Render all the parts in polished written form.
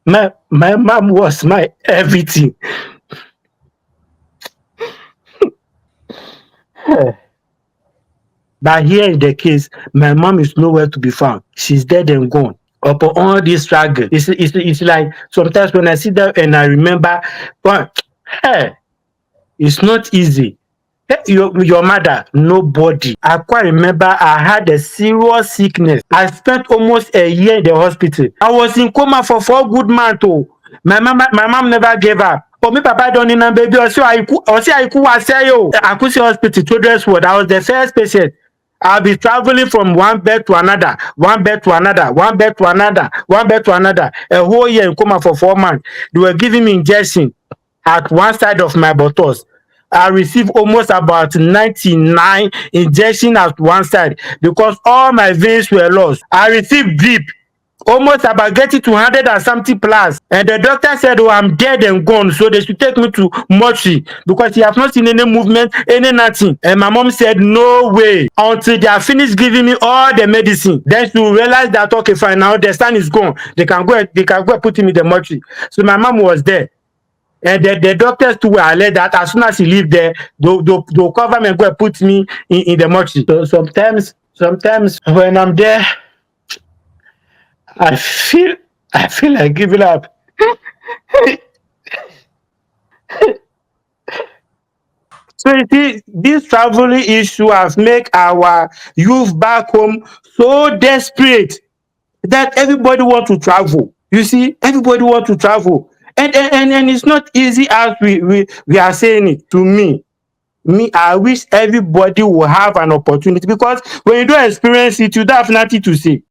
my mom was my everything. But here is the case, my mom is nowhere to be found. She's dead and gone. Upon all this struggle, it's like sometimes when I sit there and I remember, well, hey, it's not easy. Hey, your mother, nobody. I quite remember I had a serious sickness. I spent almost a year in the hospital. I was in coma for 4 good months. Oh, my mom never gave up. Oh, me papa don't need baby. I was say yo. Akusi Hospital, Children's Ward. I was the first patient. I'll be traveling from one bed to another, one bed to another, one bed to another, one bed to another. A whole year in coma for 4 months. They were giving me injection at one side of my buttocks. I received almost about 99 injections at one side because all my veins were lost. I received drip almost about getting to 100 and something plus. And the doctor said, oh, I'm dead and gone. So they should take me to mortuary because he has not seen any movement, any nothing. And my mom said, no way. Until they are finished giving me all the medicine. Then she will realize that, okay, fine, now the son is gone. They can go and put him in the mortuary. So my mom was there. And the doctors too were alert that as soon as he leave there, they'll cover me and go and put me in the mortuary. So sometimes when I'm there, I feel like giving up. So you see, this traveling issue has made our youth back home so desperate that everybody want to travel. You see, everybody want to travel. And it's not easy as we are saying it. To me, I wish everybody will have an opportunity because when you don't experience it, you don't have nothing to say.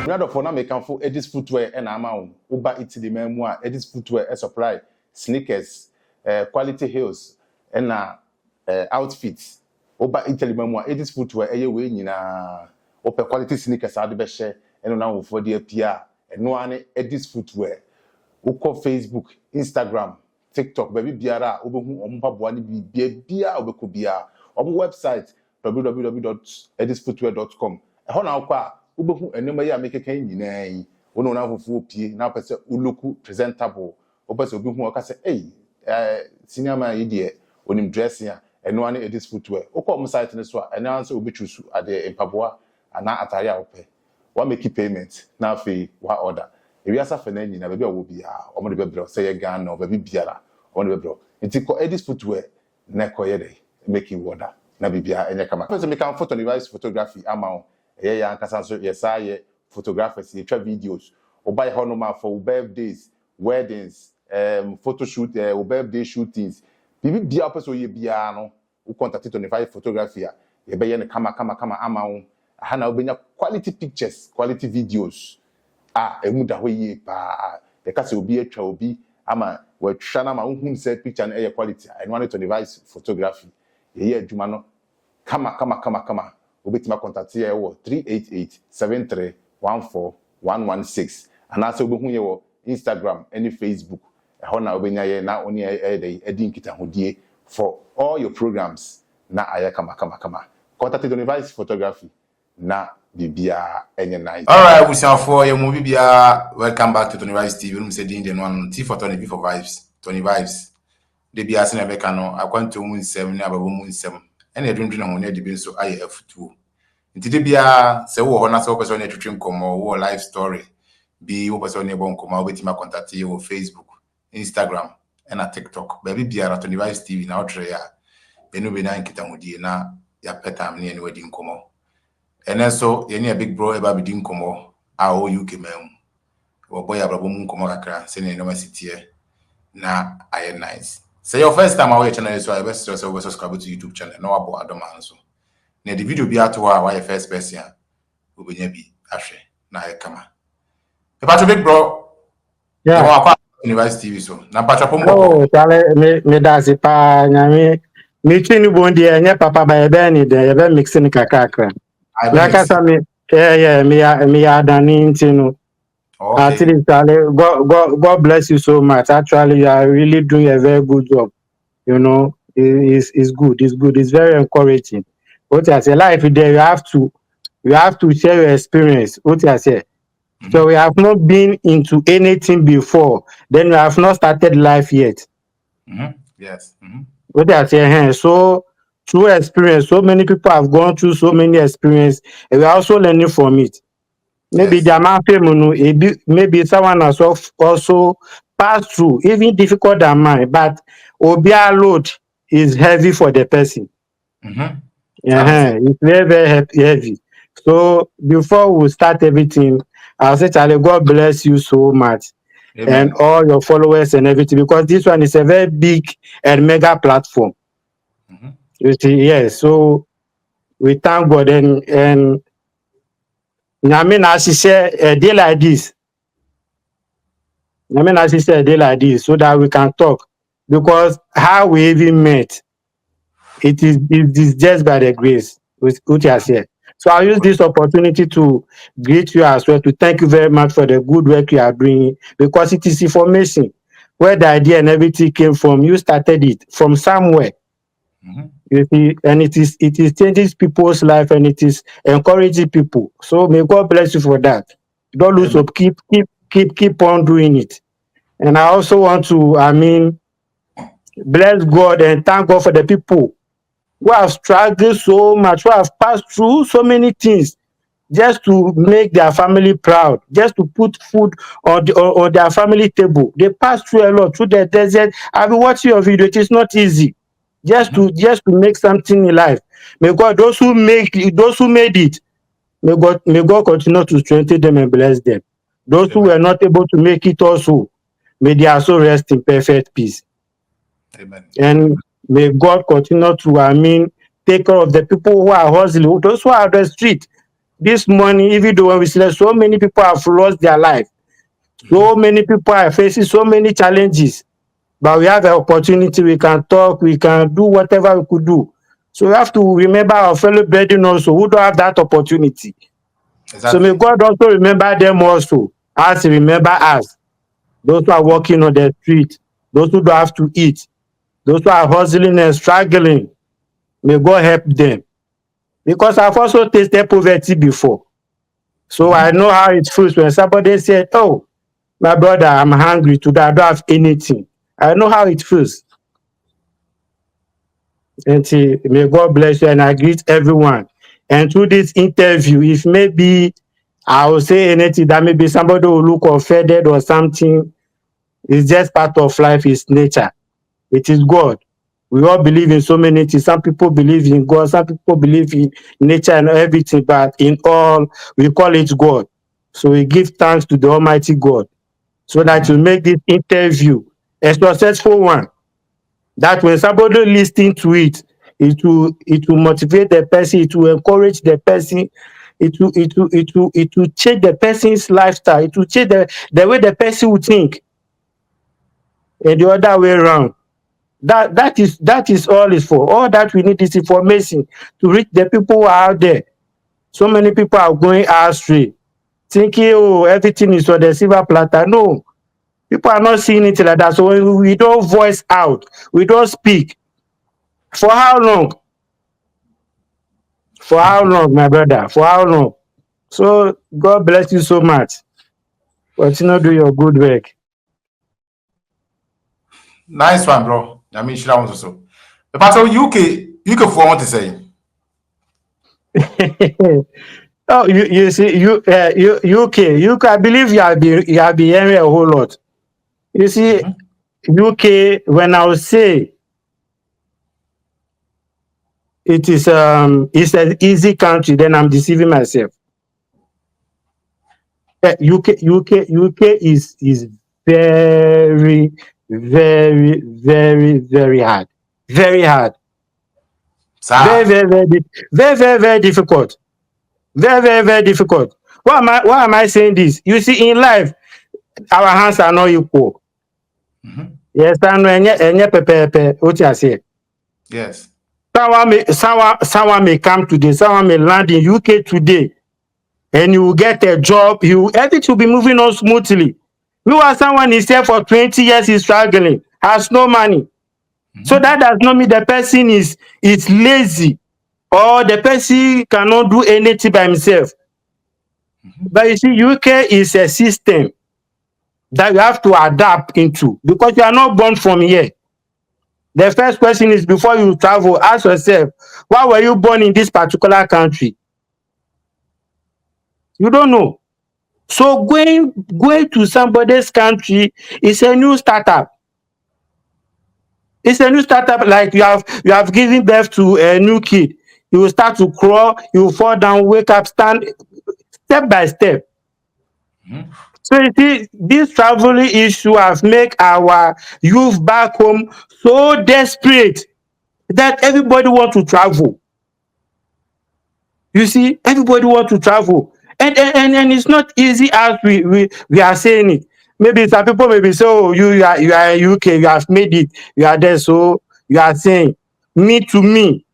Rather for now, make for Edis footwear and amount Uber Italy memoir, Edis footwear a supply, sneakers, quality heels, and outfits. Uber Italy memoir, Edis footwear, a way in upper quality sneakers are the best share, and now for the PR, and no one Edis footwear. Uko Facebook, Instagram, TikTok, baby biara, Ubu Ompabuani Bia, Ubekubia, on website www.edisfootwear.com. Honor Ubu and number ya make a cane in one on our full pee, now person Uluku presentable. Opus will be more say, hey, senior my idiot, when him dressing and one edis footwear. Okom site in this one, and answer will be true at the Papua and not Ataria pay. One make payment, now fee, what order. If you ask for any, never will be or the baby, say a gun or baby biara, on the bro. It's called edis footwear, Neko Yede, making water, Nabibia and Yakama. First, make a photo device photography amount. Yeah, yes, I photographers, videos, or buy honoma for birthdays, weddings, photo shoot, birthday shootings. Bibi bia person ye bia no, who contact 25 photography. You be yen kama amount. Hana ubenya quality pictures, quality videos. Emuda ho ye pa. The case will be a obi ama we shana ma unhun say picture and air quality. I want to device photography. Ye adwuma no kama. Obetima contact here 388-7314-116 and also obehu ye wo Instagram and Facebook ho na obenya ye na oni edi nkita hodie for all your programs na aya kama contact the device photography na bibia enye nice. All right, we shall for your movie bia. Welcome back to Tony Vibes TV. We say the one T for Tony, V for Vibes, Tony Vibes. The bia sene be kano akwanto to moon 7 na babo moon 7. And you're drinking on the bin so IF2. Into the beer, say, oh, na so person to drink come or life story. Be what person near bon come with my contact you on Facebook, Instagram, and a TikTok. Baby beer at Tony Vibes TV now tray. Benu be na kitamudi na ya petam near wedding come. And then so, any a big bro ever be din come our UK mem. Or boy ababum come akra, sending no city na I nice. Say your first time our channel so I best subscribe to YouTube channel. No about Adam so. Na the video be out why first person we be ahwe na kama. E patro big bro. Yeah. You want University TV so. Na patro pombo. Oh, tale me dasi pa nyame. Me chini bondi enye papa ba ebe ni de ebe mixing kakakra. Ya kasa me me ya dani ntino. Okay. Actually, Charlie, God bless you so much. Actually, you are really doing a very good job. You know, it's good. It's good. It's very encouraging. What I say, life there, you have to share your experience. What I say. So Mm-hmm. we have not been into anything before. Then we have not started life yet. Mm-hmm. Yes. Mm-hmm. What I say, so through experience, so many people have gone through so many experience, and we are also learning from it. Maybe Yes. the amount of maybe someone has also passed through even difficult than mine, but obia load is heavy for the person. Mm-hmm. Honestly. It's very, very heavy. So before we start everything, I'll say, Charlie, God bless you so much and Amen. all your followers and everything, because this one is a very big and mega platform. Mm-hmm. You see, yes. So we thank God and I mean, as he said, a day like this, as he said, a day like this, so that we can talk. Because how we even met, it is just by the grace with which has here. So I'll use this opportunity to greet you as well, to thank you very much for the good work you are doing, because it is information where the idea and everything came from. You started it from somewhere. Mm-hmm. You see, and it is changing people's life and it is encouraging people. So may God bless you for that. Don't lose Amen. hope. Keep on doing it. And I also want to, bless God and thank God for the people who have struggled so much, who have passed through so many things just to make their family proud, just to put food on their family table. They pass through a lot, through the desert. I've been watching your video. It is not easy. Just Mm-hmm. to make something in life. May God, those who made it, may God continue to strengthen them and bless them. Those who Amen. were not able to make it also, may they also rest in perfect peace. Amen. And may God continue to, take care of the people who are hustling, those who are on the street. This morning, even though when we see so many people have lost their life, Mm-hmm. so many people are facing so many challenges, but we have the opportunity, we can talk, we can do whatever we could do. So we have to remember our fellow brethren also who don't have that opportunity. So may Exactly. God also remember them also, as He remember us, those who are walking on the street, those who don't have to eat, those who are hustling and struggling. May God help them. Because I've also tasted poverty before. So I Mm-hmm. know how it feels when somebody said, "Oh, my brother, I'm hungry today, I don't have anything." I know how it feels. And may God bless you, and I greet everyone. And through this interview, if maybe I will say anything that maybe somebody will look offended or something, it's just part of life, it's nature. It is God. We all believe in so many things. Some people believe in God, some people believe in nature and everything, but in all, we call it God. So we give thanks to the Almighty God, so that you Mm-hmm. make this interview a successful one. That when somebody listens to it, it will motivate the person, it will encourage the person, it will change the person's lifestyle, it will change the way the person will think, and the other way around. That is all is for. All that we need is information to reach the people who are out there. So many people are going astray, thinking, oh, everything is on the silver platter. No, people are not seeing it like that. So when we don't voice out, we don't speak. For how long? For how long, my brother? For how long? So God bless you so much. Continue do your good work. Nice one, bro. I mean, Shira wants also. The part of UK for what to say. Oh, you see, UK. I believe you have been hearing a whole lot. You see, Mm-hmm. UK. When I would say it's an easy country, then I'm deceiving myself. UK is very, very, very, very hard. Very hard. Very, Sir. very, very, very, very difficult. Very, very, very difficult. Why am I saying this? You see, in life, our hands are not equal. Mm-hmm. Yes, enye pepepe. What you say? Yes. Someone may come today. Someone may land in UK today, and you will get a job, everything will be moving on smoothly. Meanwhile, someone is here for 20 years, is struggling, has no money. So that does not mean the person is lazy or the person cannot do anything by himself. But you see, UK is a system that you have to adapt into because you are not born from here. The first question is, before you travel, ask yourself, why were you born in this particular country? You don't know. So going to somebody's country is a new startup. It's a new startup, like you have given birth to a new kid. You will start to crawl, you will fall down, wake up, stand step by step. So you see, this traveling issue has make our youth back home so desperate that everybody want to travel. You see, everybody want to travel. And it's not easy as we are saying it. Maybe some people maybe say, oh, you are in UK, you have made it, you are there, so you are saying, to me,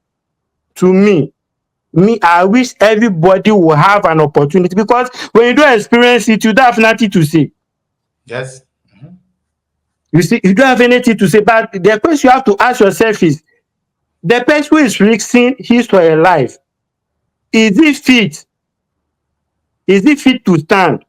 I wish everybody will have an opportunity, because when you don't experience it, you don't have nothing to say. Yes. You see, you don't have anything to say. But the question you have to ask yourself is, the person who is risking his or her life, is he fit? Is he fit to stand?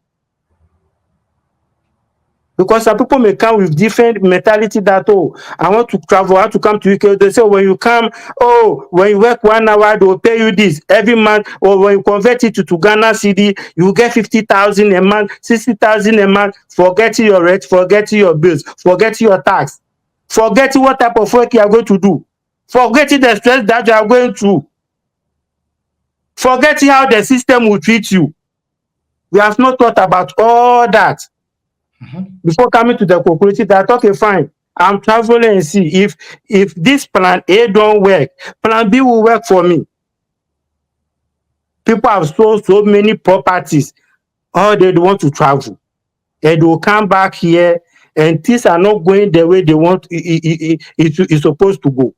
Because some people may come with different mentality that, oh, I want to travel, I want to come to UK. They say, when you come, oh, when you work 1 hour, they will pay you this every month. Or when you convert it to Ghana city, you will get 50,000 a month, 60,000 a month, forgetting your rent, forgetting your bills, forgetting your tax, forgetting what type of work you are going to do, forgetting the stress that you are going through, forgetting how the system will treat you. We have not thought about all that. Before coming to the conclusion that, okay, fine, I'm traveling and see if this plan A don't work, plan B will work for me. People have sold so many properties, all they want to travel, and they will come back here, and things are not going the way they want it's supposed to go.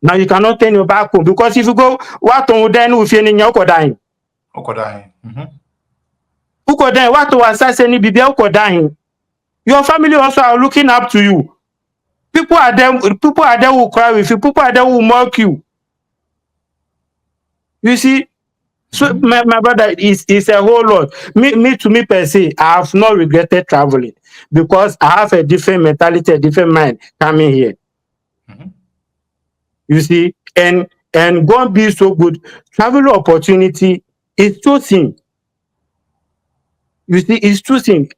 Now you cannot turn your back home, because if you go, what on then with any dying? Okodahin. Uko then what was any bibi uko dying? Your family also are looking up to you. People are there who will cry with you. People are there who will mock you. You see, so my brother, is a whole lot. Me per se, I have not regretted traveling, because I have a different mentality, a different mind coming here. You see, and God be so good. Travel opportunity is choosing. You see, it's choosing.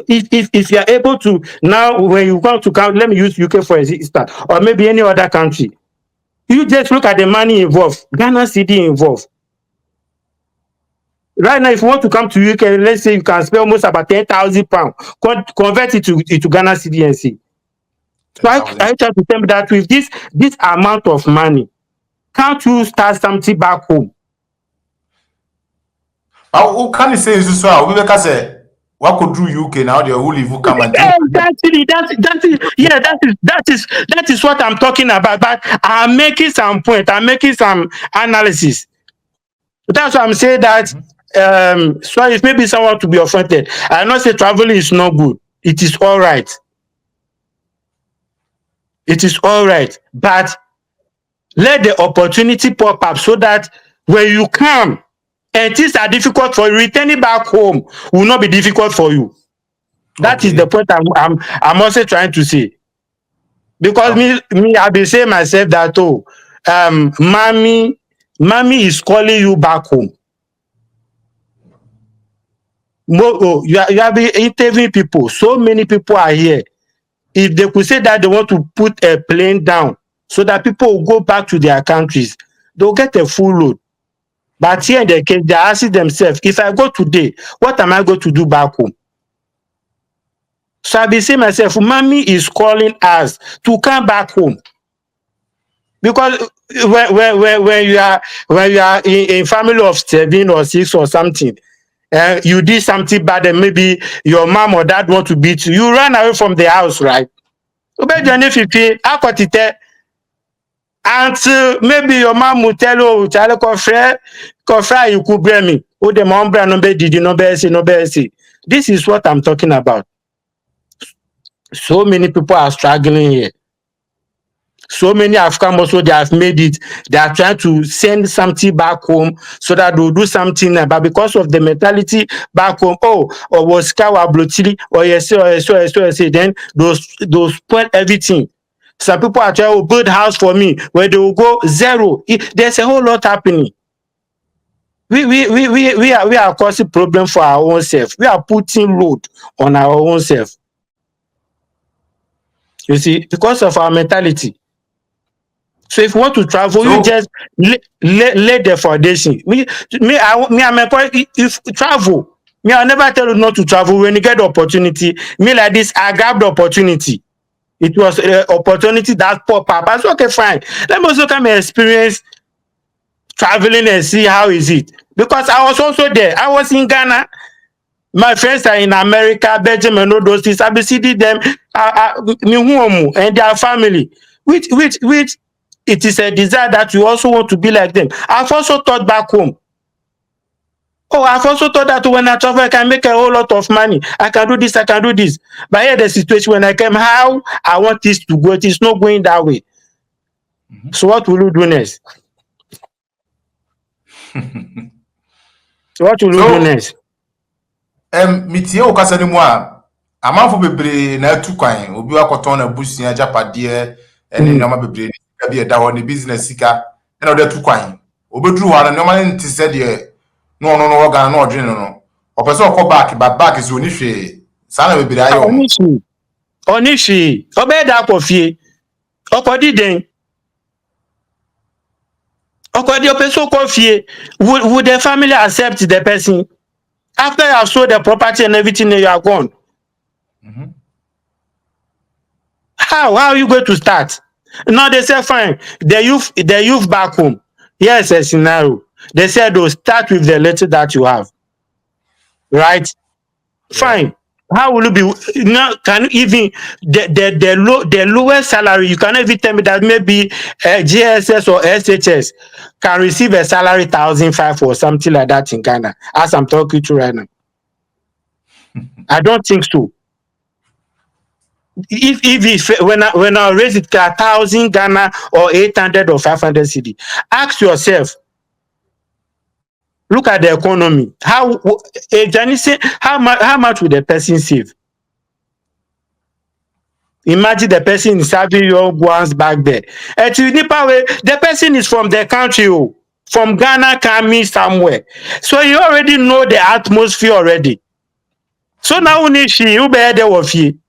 If you are able to, now when you come to count, let me use UK for instance, or maybe any other country. You just look at the money involved, Ghana city involved. Right now, if you want to come to UK, let's say you can spend almost about £10,000, convert it to Ghana city and see. So I try to tell me that with this amount of money, can't you start something back home? Who can you say is so? We make us say, what could do UK now? They will leave, who come and Exactly. That is what I'm talking about. But I'm making some point. I'm making some analysis. That's why I'm saying that. So if maybe someone to be offended, I not say traveling is not good. It is all right. It is all right. But let the opportunity pop up, so that when you come and things are difficult for you, returning back home will not be difficult for you. That is the point I'm also trying to say. Because me I've been saying myself that, oh, mommy is calling you back home. You have been interviewing people. So many people are here. If they could say that they want to put a plane down so that people will go back to their countries, they'll get a full load. But here in the case, they're asking themselves, if I go today, what am I going to do back home? So I've been saying myself, mommy is calling us to come back home. Because when you are in family of 7 or 6 or something, you did something bad, and maybe your mom or dad want to beat you, you run away from the house, right? Until maybe your mom will tell you, oh, Charlie, confrère, you could blame me. Oh, the Mombra no be did no be say no be say. This is what I'm talking about. So many people are struggling here. So many have come also, they have made it. They are trying to send something back home so that they'll do something. But because of the mentality back home, oh, or was Kawa Blotili, or yes, then those spoil everything. Some people are trying to build house for me where they will go zero. There's a whole lot happening. We are causing problem for our own self. We are putting load on our own self. You see, because of our mentality. So if you want to travel, you So, just lay the foundation. I'm if travel. Me, I'll never tell you not to travel when you get the opportunity. Me like this, I grabbed the opportunity. It was an opportunity that pop up. I said, okay, fine. Let me also come and experience traveling and see how is it. Because I was also there. I was in Ghana. My friends are in America, Belgium, and all those things. I be seeing them, and their family, which it is a desire that you also want to be like them. I've also thought back home. Oh, I've also thought that when I travel, I can make a whole lot of money. I can do this, I can do this. But here the situation when I came, how I want this to go, it is not going that way. So what will you do next? What will you do so next? metie wo kasa no mu a amanfo bebree na atu kwan obi wakɔtɔn na busua japadeɛ ɛne Mm. nneɛma bebree ne sika bi ɛda hɔ ne business sika ɛna ɔde atu kwan obɛduru hɔ a no nneɛma no nte sɛ deɛ na ɔno no wɔ Ghana na ɔdwene no no ɔpɛ sɛ ɔkɔ back sɛ ɔni hwee saa na bebree ayɛ ɔmo. Onishi, obeda akofie. Okodi den. Okodi opeso kofie. Would the family accept the person? After you have sold the property and everything, you are gone. Mhm. How are you going to start? Now they say fine. The youth back home. Here's a scenario. They said, oh, start with the little that you have. Right? Yeah. Fine. How will you be now? Can you even the lowest salary? You cannot even tell me that maybe GSS or SHS can receive a salary 1,500 or something like that in Ghana. As I'm talking to right now, I don't think so. If when I raise it to 1,000 Ghana or 800 or 500 CD, ask yourself. Look at the economy. How much will the person save? Imagine the person is serving your ones back there. The person is from the country, oh, from Ghana, coming somewhere. So you already know the atmosphere already. So now when she you be there with you.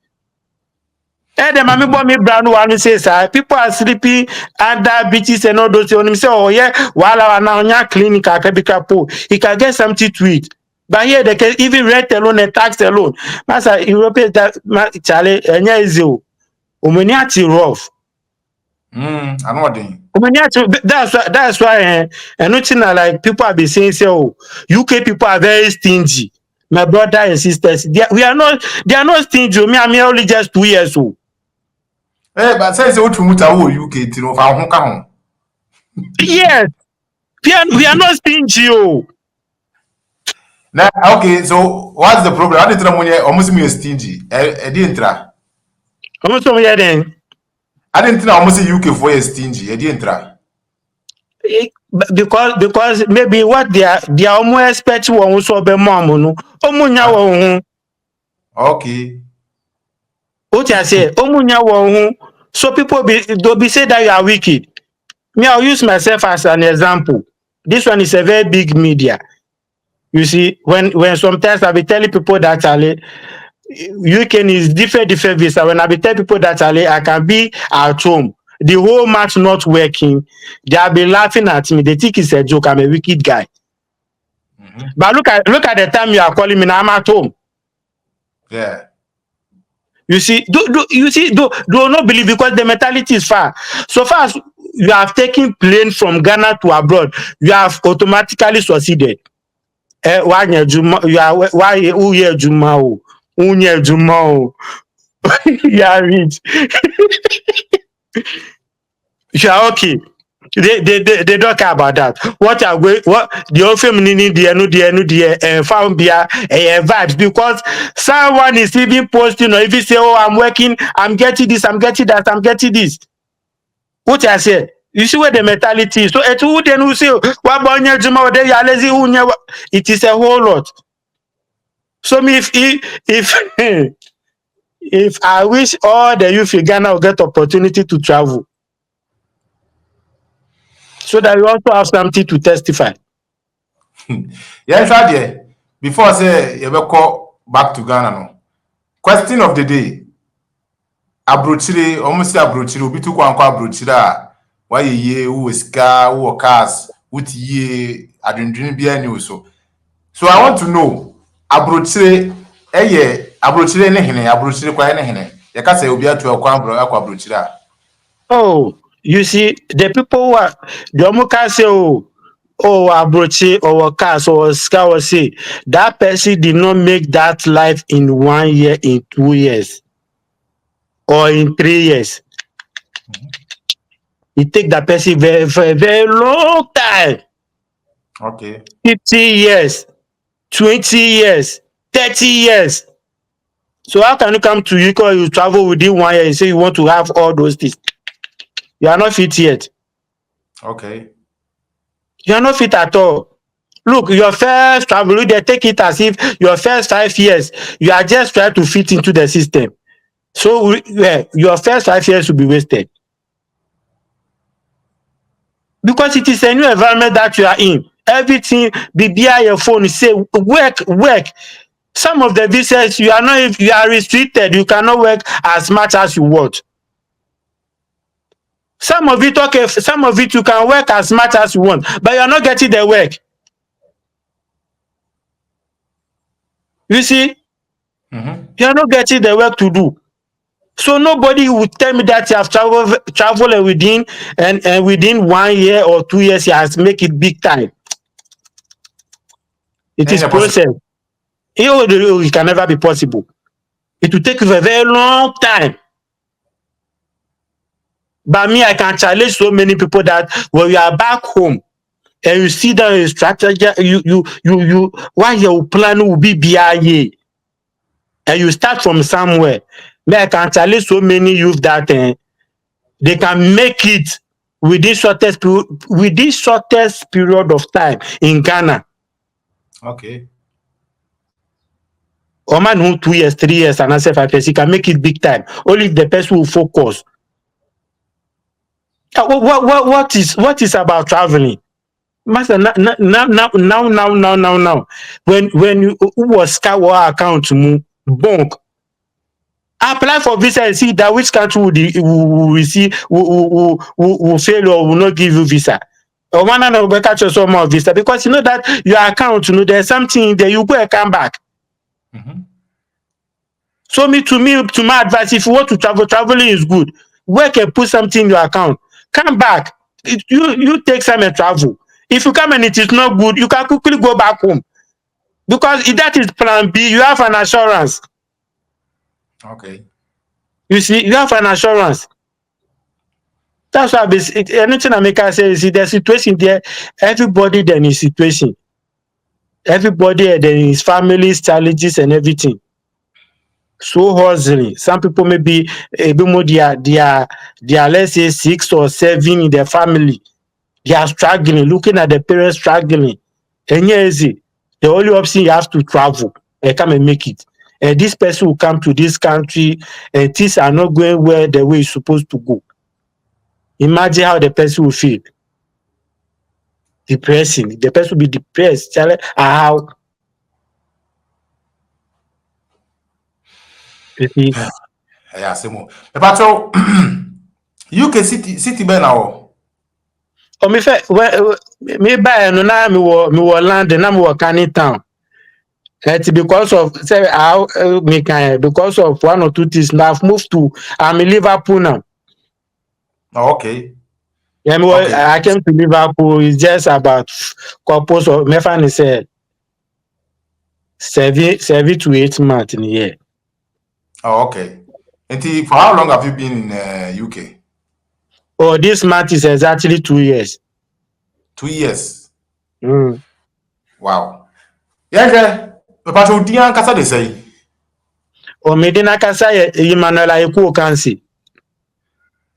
The mommy bought me brand new one says people are sleeping under beaches and all those things. Say, oh yeah, while I now in clinic I can be careful. He can get something to eat. But here they can even rent alone and tax alone. Master European that Charlie and easy. Omani ati rough. Ano ɔden. That's why anything like people have been saying say oh UK people are very stingy. My brother and sisters they are not stingy. I'm only just 2 years old. But sɛ wotu mu ta wo UK ti no fa ho ka ho. Yes, we are not stingy. Oh, Na okay, so what's the problem? Adi tira mo nye ɔmo si mo yɛ stingy. Ɛdi ntra. almost some year then. Adi ntra ɔmo si UK fo yɛ stingy. Ɛdi ntra. Because maybe what they are almost expect one so be mom no. Omunya Ah, wo okay. What I say, omunya wo so people they'll be say that you are wicked. Me, I'll use myself as an example. This one is a very big media. You see, when sometimes I'll be telling people that UK is different visa. When I be telling people that I can be at home, the whole match not working, they'll be laughing at me. They think it's a joke. I'm a wicked guy. Mhm. But look at the time you are calling me now. I'm at home. Yeah. You see, do not believe because the mentality is far. So far as you have taken plane from Ghana to abroad, you have automatically succeeded. Wanye Juma, you are why Uye Juma, Unye Juma, you are rich. You are okay. They don't care about that. What are we? What the whole family need the found beer vibes, because someone is even posting or even say, oh, I'm working, I'm getting this, I'm getting that, I'm getting this. What I say? You see where the mentality is. So it who then who say what about Juma they are lazy it is a whole lot. So me if if I wish all the youth in Ghana will get opportunity to travel, so that you also have something to testify. Yeah, try there. Before I say you will call back to Ghana no. Question of the day. Abrochire, almost abrochire, obi tu kwankwa abrochire a wayɛ yie, wowɔ sika, wowɔ cars, wote yie, adwendwene bi ani wo so. So I want to know, abrochire abrochire ne hene, abrochire kwa ne hene. Yɛka sɛ obi atu akwa abrochire a. Oh, you see, the people who are the Omuka say, Abrochi or Wakas or Ska say that person did not make that life in 1 year, in 2 years, or in 3 years. It take that person very, very long time. Okay. 50 years, 20 years, 30 years. So how can you come to you because you travel within 1 year and say you want to have all those things? You are not fit yet. Okay. You are not fit at all. Look, your first travel, they take it as if your first 5 years, you are just trying to fit into the system. So your first 5 years will be wasted. Because it is a new environment that you are in. Everything, be behind your phone, say work. Some of the visas, you are restricted. You cannot work as much as you want. Some of it, okay, some of it you can work as much as you want, but you are not getting the work. You see, you are not getting the work to do. So nobody would tell me that you have traveled within and within 1 year or 2 years, you has make it big time. It is process. It can never be possible. It will take you a very long time. But me, I can challenge so many people that when you are back home and you see the strategy, you why your plan will be behind, and you start from somewhere. Me, I can challenge so many youth that they can make it within shortest period of time in Ghana. Okay. Or man who 2 years, 3 years, and answer 5 years, he can make it big time. Only if the person will focus. What is about traveling? Master, now. When you who was scour account to bonk, apply for visa and see that which country will receive will fail or will not give you visa. Or one and will catch you some more visa, because you know that your account, there's something there, you go and come back. So to my advice, if you want to travel, traveling is good. Work and put something in your account. Come back. You take time and travel. If you come and it is not good, you can quickly go back home. Because if that is plan B, you have an assurance. Okay. You see, you have an assurance. That's why anything I make I say is the situation there, everybody then is situation. Everybody then his family's challenges and everything. So hustling. Some people maybe more they are let's say 6 or 7 in their family. They are struggling, looking at the parents struggling. And easy. The only option you have to travel and come and make it. And this person will come to this country and things are not going well the way it's supposed to go. Imagine how the person will feel. Depressing. The person will be depressed. How? You see? Yeah, same. Pacho, UK city bẹ́ẹ̀ na wọ. Me buy no na me wɔ land na me wɔ Canning Town. It's because of say how me can because of one or two things. Now I've moved to I'm in Liverpool now. Oh, okay. Yeah, Okay. I came to Liverpool. It's just about couples of me find is 7 to 8 months in a year. Oh, okay. And for how long have you been in UK? Oh, this month is exactly 2 years. 2 years. Mm. Wow. Yɛhwɛ mepakyɛ wo din ankasa de sɛn? Omedina kasa ye Emmanuel Ayeku Okansi.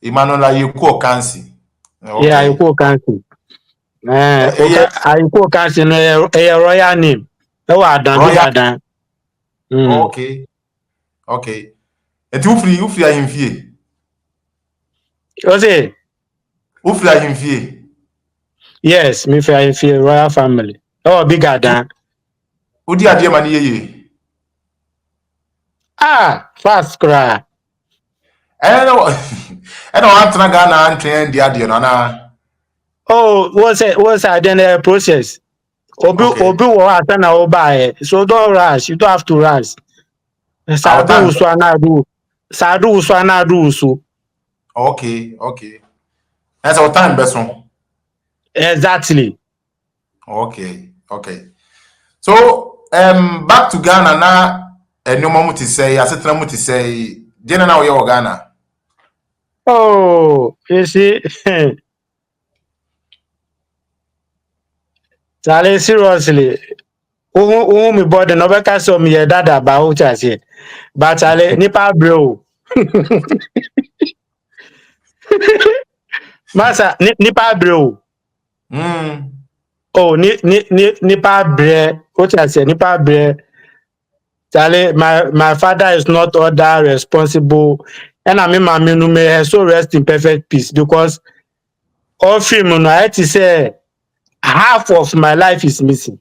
Emmanuel Ayeku Okansi. Yeah, Okay. Ayeku Okansi. Ɛyɛ Ayeku Okansi no a royal name. Ewa Adan bi Royal. Badan. Mm. Okay. Okay. Enti wofiri ahemfie? You say Wofiri ahemfie? yes, me fi royal family. Oh, big Adan. Wodi adeɛ ma ne yeye? Ah, fast cry. Ɛna ɛna wantena Ghana antwɛn di adeɛ no anaa? Oh, what's then process? Okay. Obi wo asa na wo buy. So don't rush. You don't have to rush. Our Sadu time. usu anadu. Sadu usu anadu usu. Okay. Okay. That's our time best one. Exactly. Okay. Okay. So back to Ghana na nneɛma mu te sɛ asetena mu te sɛ deɛ na woyɛ wɔ Ghana. Oh, you see, Charlie, seriously, me body no beka so me ye dada ba o chase. But Charlie, nipa bro. Masa, nipa bro. Mm. Oh, nipa bre. O chase, nipa bre. Charlie, my father is not all that responsible. And I mean, my menu may so rest in perfect peace because all film, no, I had to say half of my life is missing.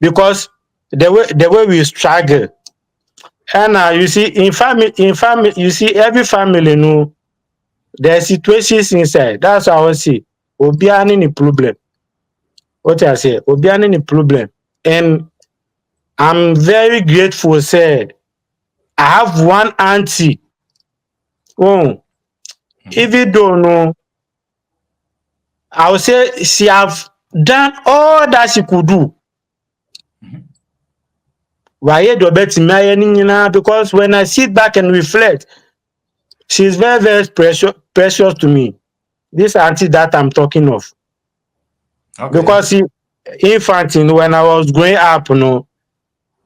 Because the way we struggle. And you see, in family, you see, every family, no, there are situations inside. That's how I see. Obiani any problem. What I say, Obiani any problem. And I'm very grateful, say, I have one auntie. Oh, even though no, I would say she have done all that she could do. Why do bet me because when I sit back and reflect, she's very, very precious to me. This auntie that I'm talking of. Okay. Because infant, when I was growing up,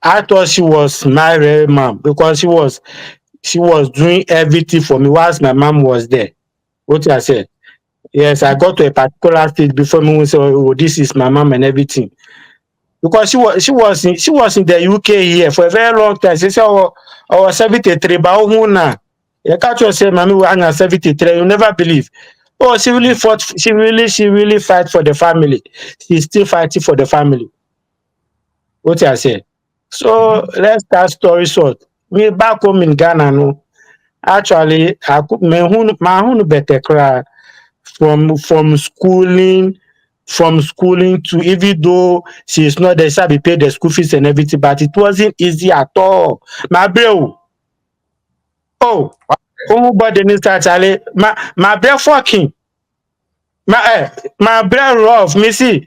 I thought she was my real mom because she was doing everything for me whilst my mom was there. What I said. Yes, I got to a particular stage before me say, oh, this is my mom and everything. Because she was in the UK here for a very long time. She said, oh, I was 73, but oh, na. You can't just say, mommy, we're 73. You never believe. Oh, she really fought. She really fight for the family. She's still fighting for the family. What I say. So let's start story short. Me back home in Ghana, no. Actually, I could my own better cry from schooling to even though she is not there, she be paid the school fees and everything, but it wasn't easy at all. My bro, oh, body needs actually my bro fucking my bro rough. Me see,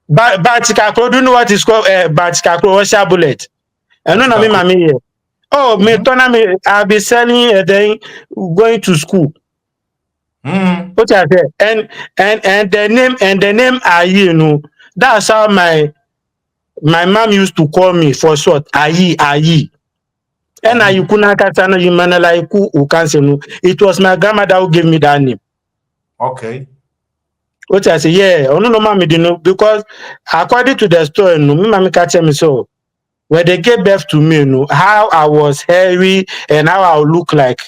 but do you know what is called Batikakro washer bullet? I know na me Atikakro. mami here. Oh, me Mhm. turn me. I'll be selling then going to school. Mm. What I say, and the name Ayi, that's how my mom used to call me for short. Ayi. And Ayi. Ayukuna Katana Yimanala Iku Ukansenu. It was my grandmother who gave me that name. Okay. What I say, yeah, oh no, mommy didn't know because according to the story, no, me mommy catch me so. When they gave birth to me, how I was hairy and how I would look like,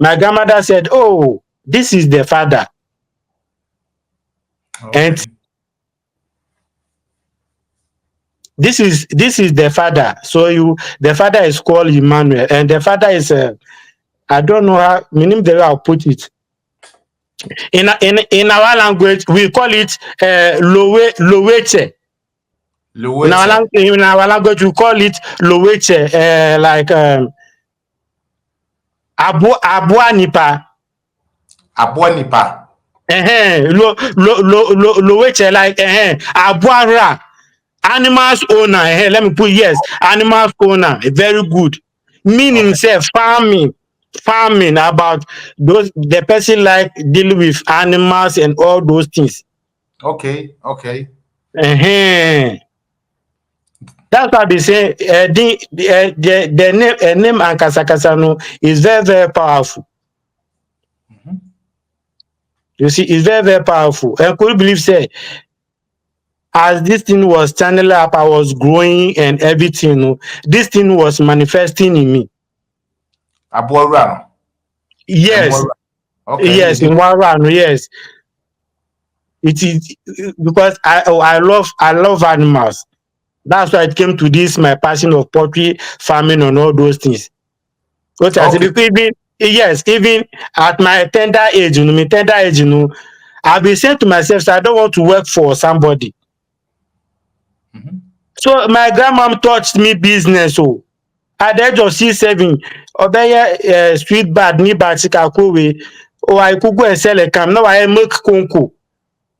my grandmother said, "Oh, this is the father," and Okay. this is the father. So the father is called Emmanuel, and the father is I don't know how meaning the way I'll put it. In our language, we call it loweche. Luwete. In our language, we call it loweche, like abuanipa. Abonipa. Loweche like abuara. Animals owner. Let me put yes. Animals owner. Very good. Meaning Okay. say farming. farming, about those the person like dealing with animals and all those things. Okay, okay. uh That's why they say the name name and kasakasa no is very very powerful. You see, it's very very powerful. And could you believe say as this thing was channeling up, I was growing and everything. No, this thing was manifesting in me. Aboa no. Yes, Emoa. Okay, yes, in maybe. one round, yes. It is because I love animals. That's why it came to this my passion of poultry farming and all those things. What I say, Okay. because even yes, even at my tender age, I've been saying to myself, so I don't want to work for somebody. So my grandmom taught me business. So at the age of 6 7, obey street bad ni bad sikakowe. Oh, I could go and sell a cam. Now I make conco.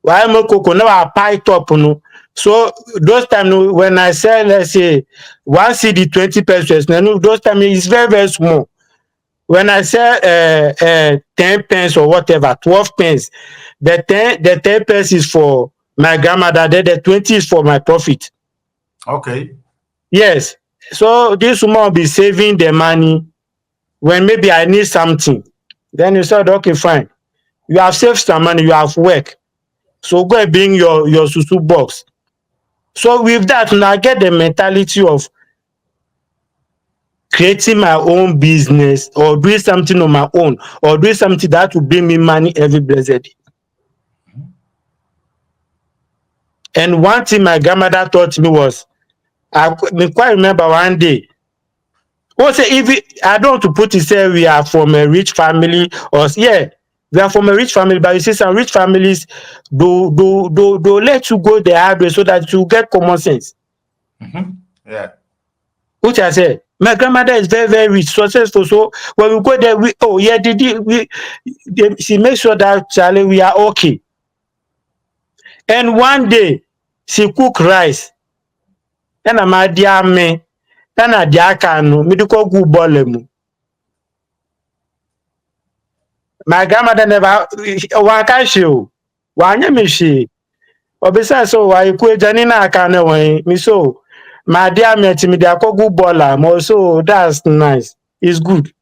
Why make cocoa? Now I pie top no. So those time no, when I sell, let's say 1 CD 20 pesos, no, those time is very very small. When I sell 10 pence or whatever, 12 pence, the 10 pence is for my grandmother, then the 20 is for my profit. Okay. Yes. So this woman will be saving the money when maybe I need something. Then you said, okay, fine. You have saved some money, you have work. So go and bring your susu box. So with that, now I get the mentality of creating my own business or doing something on my own or doing something that will bring me money every blessed day. And one thing my grandmother taught me was, me quite remember one day. Oh, say if I don't want to put it say we are from a rich family or yeah, we are from a rich family, but you see some rich families do let you go the hard way so that you get common sense. Yeah. Which I say, my grandmother is very very rich, successful. So when we go there, we oh yeah, she makes sure that Charlie we are okay. And one day she cook rice, ɛna made ame, ɛna deɛ aka no mede kɔguu bɔɔla mu. My grandmother never wanka hwee o, wanyɛ me hwee. Ɔbisaa sɛ wayɛku aduane na aka no wɔ he? Me so made ame nti mede akɔgu bɔɔla mu. So that's nice. It's good.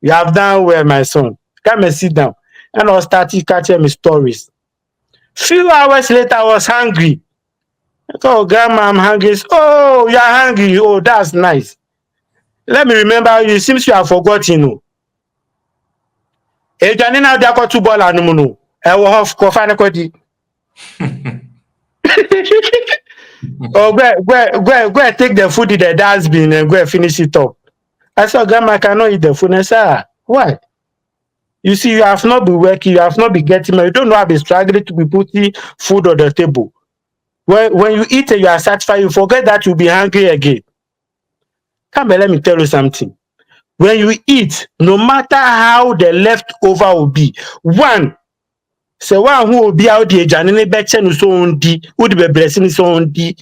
You have done well, my son. Come and sit down. And I started catching me stories. Few hours later, I was hungry. Oh, grandma, I'm hungry. Oh, you're hungry. Oh, that's nice. Let me remember you. It seems you have forgotten. No. Aduane na wode akɔto bɔɔla no mu no, ɛwɔ hɔ kɔfa no kɔdi. Oh, go and take the food in the dustbin and go and finish it up. I said, grandma, I cannot eat the food. I said, why? You see, you have not been working, you have not been getting money. You don't know I've been struggling to be putting food on the table. When you eat and you are satisfied, you forget that you'll be hungry again. Come and let me tell you something. When you eat, no matter how the leftover will be, one, sɛ woanho obi a wode aduane no bɛkyɛ no sɛ ɔndi, wode bɛbrɛ se no sɛ ɔndi,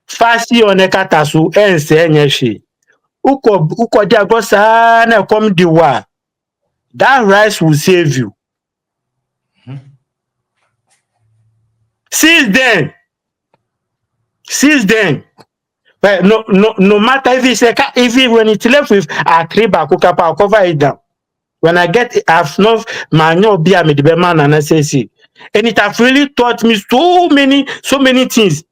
fa si ɔne kata so ɛnsɛ nyɛ hwee. Wokɔdi agorɔ saa na ɛkɔm de wo a, that rice will save you. Since then, but no matter if it's even when it's left with a kriba kukapa, I'll cover it down. When I get I've not manyo bia me the man and I say, and it have really taught me so many things.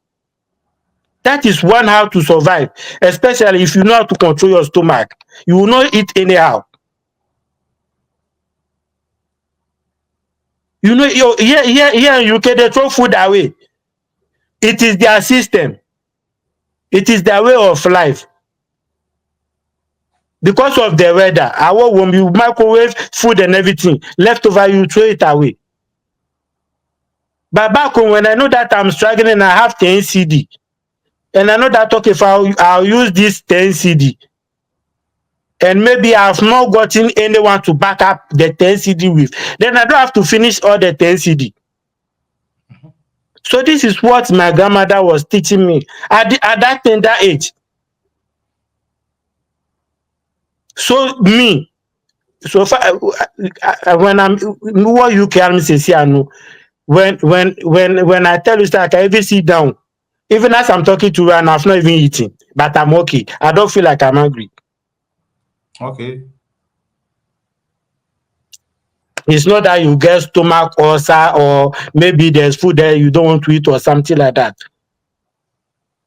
That is one how to survive, especially if you know how to control your stomach. You will not eat anyhow. You know, here in UK they throw food away. It is their system. It is their way of life. Because of the weather, our when you microwave food and everything, leftover you throw it away. But back home, when I know that I'm struggling and I have 10 CD, and I know that okay, if I'll use this 10 CD, and maybe I've not gotten anyone to back up the 10 CD with, then I don't have to finish all the 10 CD. So this is what my grandmother was teaching me at that tender age. So me, so far when I'm what you can say, see, I know when I tell you that I can even sit down, even as I'm talking to you and I've not even eaten, but I'm okay. I don't feel like I'm hungry. Okay. It's not that you get stomach ulcer or maybe there's food there you don't want to eat or something like that.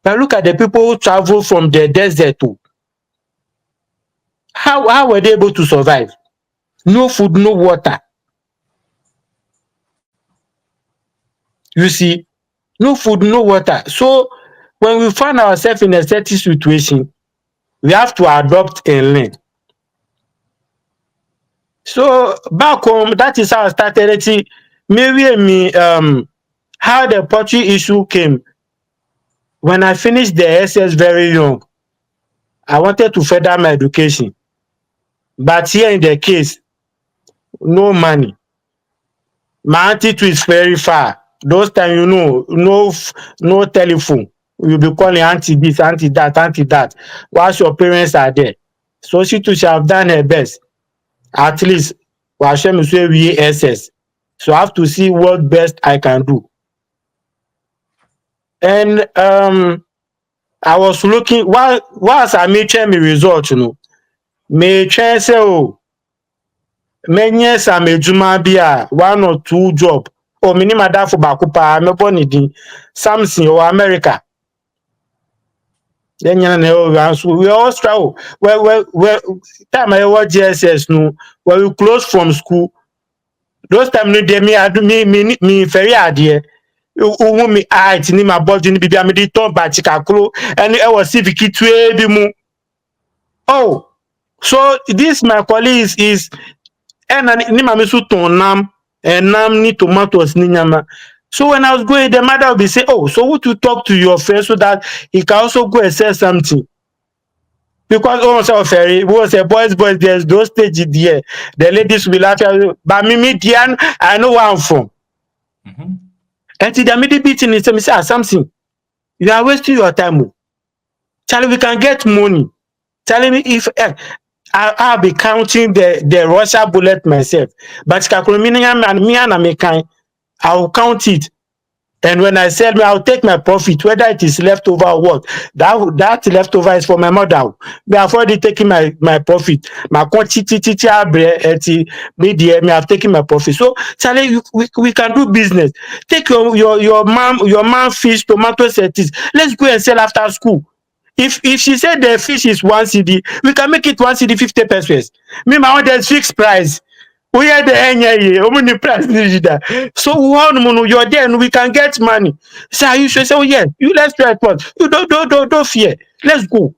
But look at the people who travel from the desert to how were they able to survive? No food, no water. You see, no food, no water. So when we find ourselves in a certain situation, we have to adopt and learn. So back home, that is how I started it. Maybe me how the poultry issue came. When I finished the SS very young, I wanted to further my education. But here in the case, no money. My auntie too is very far. Those time, no telephone. You'll be calling auntie this, auntie that, auntie that. Whilst your parents are there. So she too shall have done her best. At least, Washem is where we SS. So I have to see what best I can do. And I was looking whilst I made my result, me try say menye some adwuma bi a one or two job. Me ne madafo baako paa mebɔ ne din Samson wɔ America. Yɛn nyinaa na ɛwɔ so we all struggle. Well, time a yɛwɔ GSS no, when we close from school, those time no deɛ me fɛre adeɛ. Wohu me height ne m'abɔdwe ne biribi a mede tɔn baakye kakro ɛne ɛwɔ civic ketewa bi mu. Oh, so this my colleague is ɛna ne maame so tɔn nam ne tomatoes ne nyama. So when I was going, the mother will be saying, "Oh, so would you talk to your friend so that he can also go and sell something?" Because also ferry, we say boys, there's those stages there. The ladies will laugh at you. But me, Diane, I know where I'm from. Mm-hmm. And the middle beating is say, something. You are wasting your time. Charlie, we can get money. Telling me if I'll be counting the Russia bullet myself. But me and American, I'll count it. And when I sell me, I'll take my profit, whether it is leftover or what. That leftover is for my mother. Me, I've already taken my profit. My quantity, me, I've taken my profit. So, Charlie, we can do business. Take your mom fish, tomatoes, and this. Let's go and sell after school. If she said the fish is 1 CD, we can make it 1 CD 50 pesos. Me, my own there's fixed price. We are the only price. So you're there and we can get money. So you should say, oh yeah, you let's try it once. You don't fear. Let's go.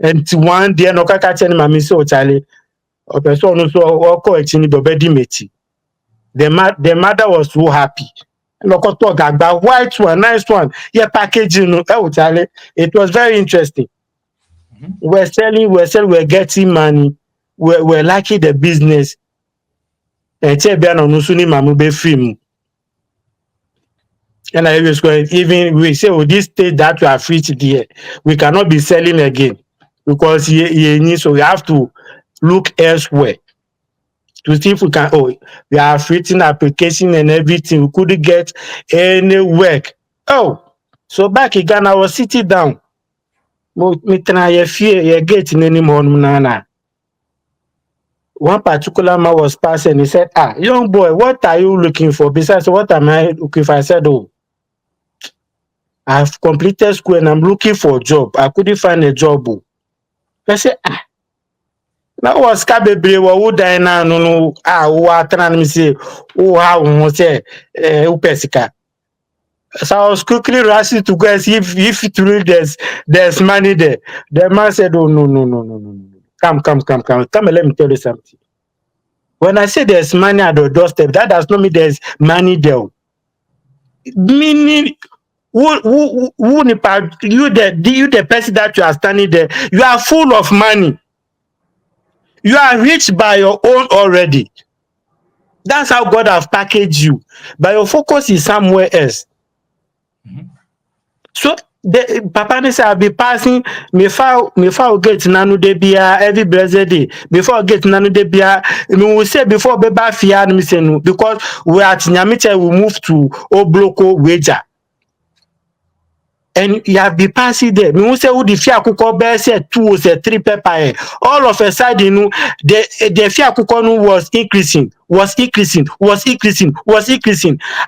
And one day no kaka tell me so Charlie. Okay, so no so call it in the The mother was so happy. Loko talk about white one, nice one. Yeah, packaging. Oh Charlie, it was very interesting. Mm-hmm. We're selling, we're getting money. We're liking the business. And I was going, even we say, oh, this state that we have reached there, we cannot be selling again because so we have to look elsewhere to see if we can. Oh, we have written application and everything. We couldn't get any work. Oh, so back in Ghana, I was sitting down. Me try fear get in any more nana. One particular man was passing. He said, young boy, what are you looking for? Besides, what am I looking for? I said, oh, I've completed school and I'm looking for a job. I couldn't find a job. I said, that was Kabebre, who died now, no, who are trying to say, oh, how was it, Upesika. So I was quickly rushing to go and see if truly there's money there. The man said, oh, no. Come and let me tell you something. When I say there's money at the doorstep, that does not mean there's money there. Meaning, you the person that you are standing there, you are full of money. You are rich by your own already. That's how God have packaged you. But your focus is somewhere else. Mm-hmm. So Papa ni say I be passing me far get nanu de bia every blessed day. Before get nanu de bia, me will say before beba fia me say no because we at Nyamiche we move to Obloko Weja. And you have been passing there. Me will say who the fear kuko be say 2 or say 3 pepper. All of a sudden, the fear kuko was increasing, was increasing.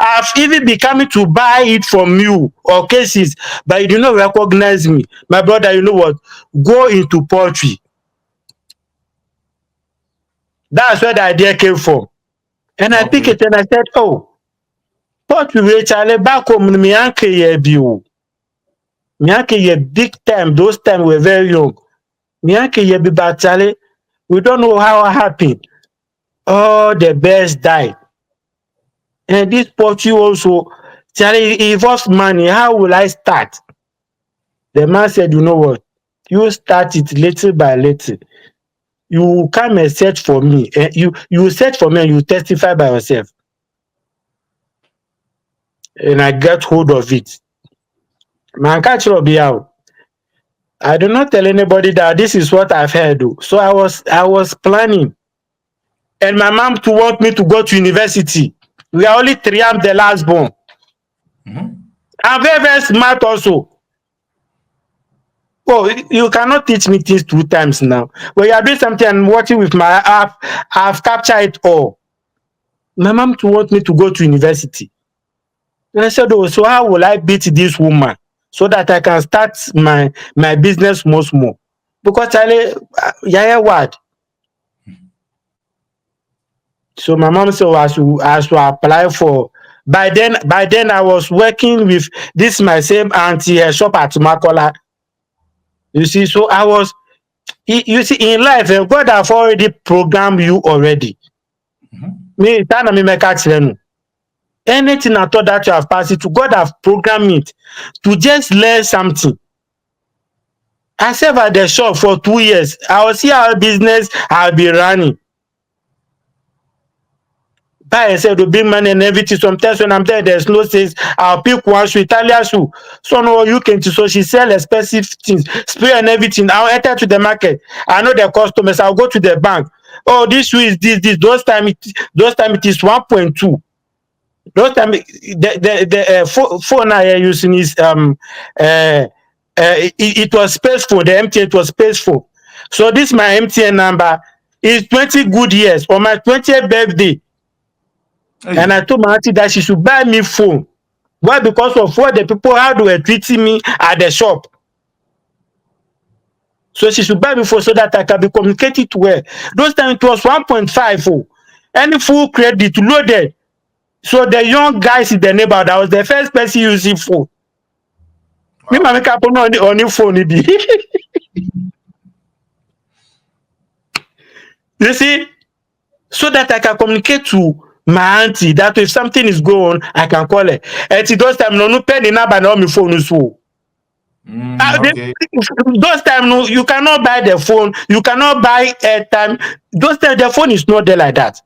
I've even been coming to buy it from you or cases, but you do not recognize me. My brother, you know what? Go into poultry. That's where the idea came from. And I pick Okay. it and I said, oh, poultry we chale back home me anke ye bi. Miake ye big time, those times were very young. Miake ye be batale, we don't know how it happened. All the birds died. And this poultry also, Charlie, it involves money. How will I start? The man said, you know what? You start it little by little. You will come and search for me. And you search for me and you testify by yourself. And I got hold of it. Man, catch up here. I do not tell anybody that this is what I've heard. So I was planning. And my mom to want me to go to university. We are only 3. I'm the last born. I'm very, very smart also. Oh, you cannot teach me things 2 times now. When you are doing something and watching with my app, I've captured it all. My mom to want me to go to university. And I said, oh, so how will I beat this woman so that I can start my business more? Because yeah, what? So my mom said, oh, I should apply for. By then, I was working with this my same auntie, her shop at Makola. You see, so I was. You see, in life, God have already programmed you already. Me, time me make it. Anything at all that you have passed it to, God have programmed it to just learn something. I served at the shop for 2 years. I will see how business I'll be running. Buy and sell to bring money and everything. Sometimes when I'm there, there's no sales. I'll pick one shoe, Italian shoe. So no, you can to so she sell expensive things, spray and everything. I'll enter to the market. I know the customers. I'll go to the bank. Oh, this shoe is this. Those time it is 1.2. Those time the phone I am using is it was spaceful. The MTN, it was spaceful. So this my MTN number is 20 good years for my 20th birthday. Hey. And I told my auntie that she should buy me phone. Why? Because of what the people how they were treating me at the shop. So she should buy me phone so that I can be communicated to her. Those times it was 1.5. Oh. Any full credit loaded. So the young guys in the neighborhood, I was the first person using phone. Me Wow. make up on the phone. You see? So that I can communicate to my auntie that if something is going on, I can call her. And those times no penny number on my phone so. Okay. Those times no, you cannot buy the phone, you cannot buy airtime. Those times the phone is not there like that.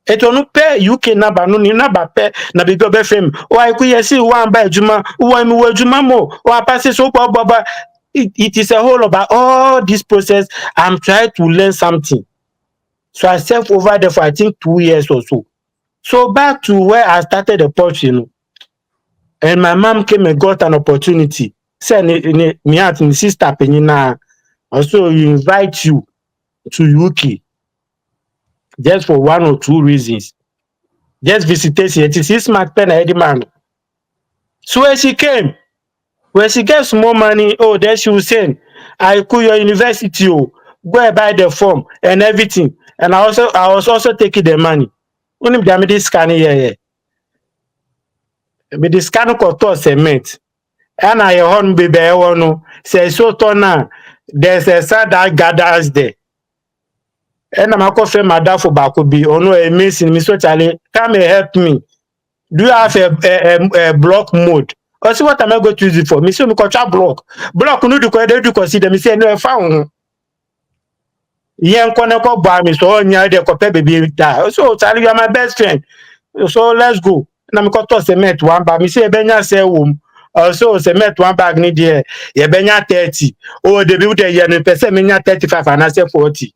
It will pay UK number no ni number pay na be go be frame. O I ku yesi wan buy juma, o mi wo juma mo, o pass so baba. It is a whole about all this process. I'm trying to learn something. So I served over there for I think 2 years or so. So back to where I started the poultry, and my mom came and got an opportunity. Say me at my sister Penina also invite you to UK just for 1 or 2 reasons. Just visitation. It is 6 months pen ahead man. So when she gets more money, oh, then she will send. I could your university, oh, go and buy the form and everything. And I was also taking the money. Only me this scanning here. Me the scanning koto cement. And I on baby no say so turn there's a side that gathers there. And I'm a friend my dad for Bakubi or no amazing me so Charlie come and help me. Do you have a block mode? Or see what am I going to use it for? Me say me control block. Block no do consider me say no found. Yen kone ko buy me so nya de ko pe baby die. So Charlie you are my best friend. So let's go. Na me ko to cement one ba me say e benya say wom. Also, say met one bag ni there, ye benya 30. Oh, the people there, you person menya 35 and I say 40.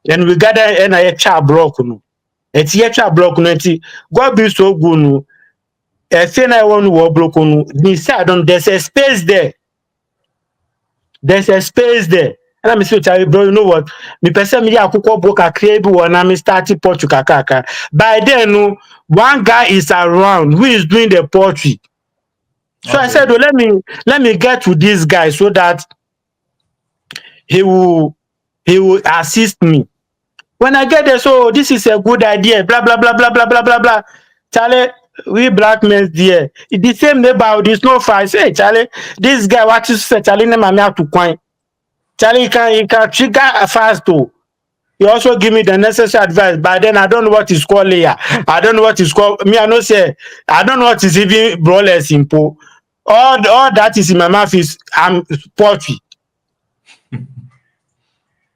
And we gather and I cha block no. Eti ye cha block no enti. God be so good no. If I want to block no, ni say there's a space there. There's a space there. And I'm saying, Charlie, bro, you know what? Me person me akukọ book a create one and me starting poultry kakaka. By then, no, one guy is around who is doing the poultry. So I Okay. said, oh, let me get to this guy so that he will assist me. When I get there, so this is a good idea, blah blah blah blah blah blah blah blah. Charlie, we black men there. The same neighborhood is no far. I say, hey, Charlie, this guy what you say, Charlie, name me out to coin. Charlie, he can trigger fast too. He also give me the necessary advice, but then I don't know what is called layer. I don't know what is called me. I know say I don't know what is even brawlers in po. All that is in my mouth is poultry.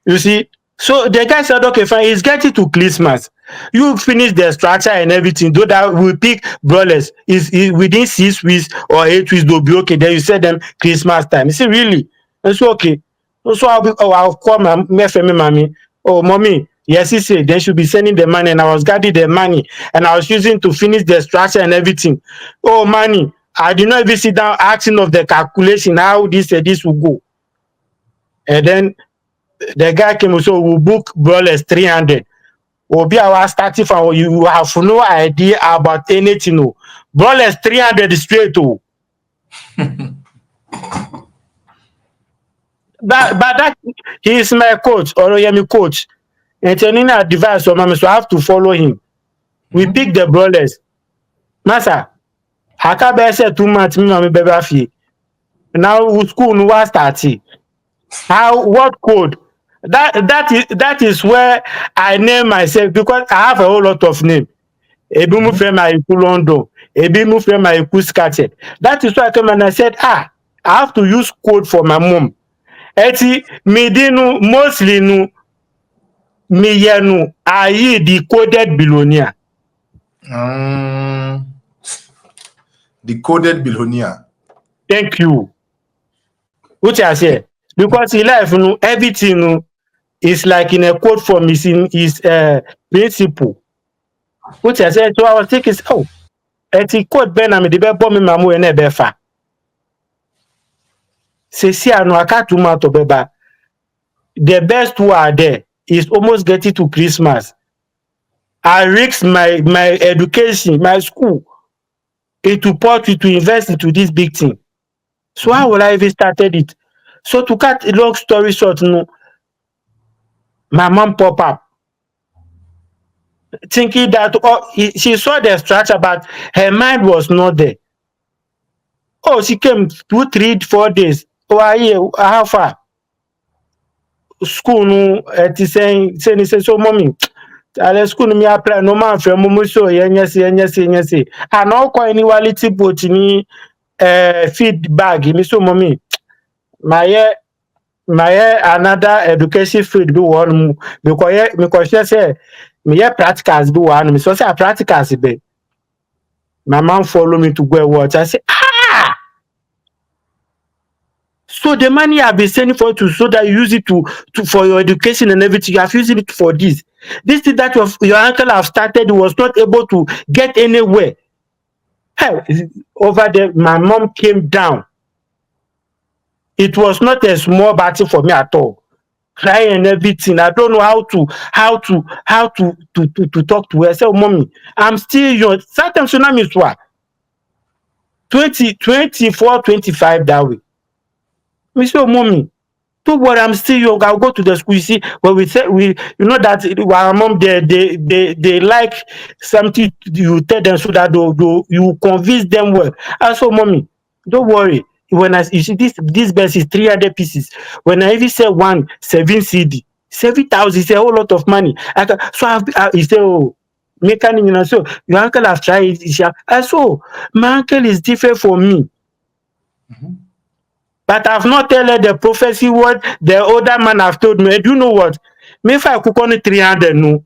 You see, so the guy said, okay, fine. It's getting to Christmas. You finish the structure and everything. Though that we pick brawlers is within 6 weeks or 8 weeks, they'll be okay. Then you send them Christmas time. You see, really, it's okay. So I'll call my family, mommy. Oh, mommy, yes, he said. Then she'll be sending the money, and I was getting the money, and I was using to finish the structure and everything. Oh, money. I did not even sit down asking of the calculation how this will go. And then the guy came, so we book brawlers 300. Will be our starting from you have no idea about anything. Oh. Brawlers 300 straight. Oh. But that he is my coach, or Yemi coach. And any advice from me, so I have to follow him. We pick the brawlers. Massa, I can't be say 2 months, me, mommy, baby, fee. Now school no was starting. How what code? That is where I name myself because I have a whole lot of name. Ebi mu frɛ me Ayeku London, ebi mu frɛ me Ayeku Scattered. That is why I came and I said, I have to use code for my mom. Eti me di no mostly no me ye no ayi decoded billionaire. Decoded billionaire. Thank you. Which I say because in life no everything no is like in a code form is in his principle. Which I said so I was thinking oh eti code bẹ́ẹ̀ na me de bɛ bɔ me mamu ene bɛ fa. Sesi ano aka too much to beba. The best two are there is almost getting to Christmas. I risk my education, my school into poultry to invest into this big thing. So how will I even started it? So to cut a long story short, no, my mom pop up thinking that she saw the structure, but her mind was not there. Oh, she came 2, 3, 4 days. Oh, how far? School no, saying so, mommy. Ale school mi apply no man frɛ mo so yɛnyɛ and all kɔ any quality boat ni feed bag mi so mommy mayɛ another education field bi wɔ no mu mekɔhwɛ sɛ meyɛ practicals bi wɔ ano mi so sɛ practicals bɛ my mom follow me to go and watch. I say so the money I've been sending for you to so that you use it to for your education and everything, you have used it for this. This thing that your uncle have started was not able to get anywhere. Hey, over there, my mom came down. It was not a small battle for me at all. Crying and everything. I don't know how to talk to her. I said, oh, mommy, I'm still young. Sometimes tsunami is what? 24, 25 that way. Me say, oh, mommy, don't worry, I'm still young. I'll go to the school. You see, when we say you know that our mom they like something you tell them so that you convince them well. I said, mommy, don't worry. When you see this best is 300 pieces. When I even say 7 CD, 7,000 is a whole lot of money. He say, oh, mechanic, you know, so your uncle have tried it. I said, oh, my uncle is different from me. But I've not tell her the prophecy what the older man have told me. Do you know what? Me if I cook on 300, no,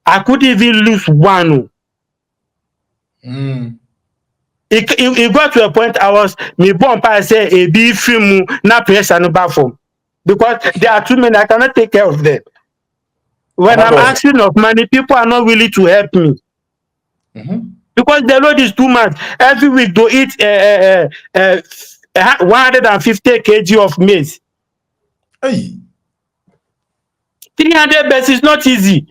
I could even lose one. No. It got to a point I was me born pa say a be film na pressure no back from because there are too many I cannot take care of them. When I'm Amados. asking of money, people are not willing to help me because the load is too much. Every week to eat 150 kg of maize. Hey. 300 beds is not easy.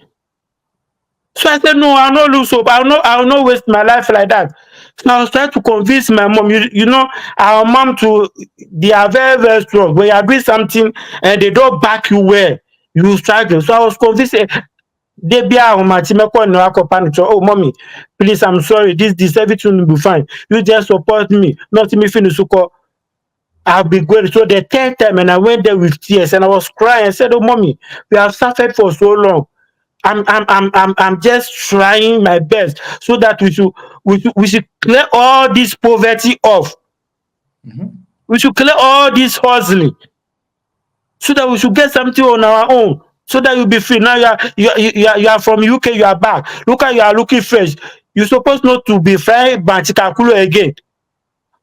So I said, no, I'll not lose hope. I'll not waste my life like that. So I was trying to convince my mom. You know, our mom too, they are very, very strong. When you agree something and they don't back you well, you struggle. So I was convinced, they be our oh, mommy, please, I'm sorry. This, everything will be fine. You just support me. Not me finish. I'll be good. So the third time, and I went there with tears and I was crying. I said, oh, mommy, we have suffered for so long. I'm just trying my best so that we should clear all this poverty off. We should clear all this hustling so that we should get something on our own. So that you'll be free. Now you are from UK, you are back. Look at you are looking fresh. You're supposed not to be flying Banchikakulo again.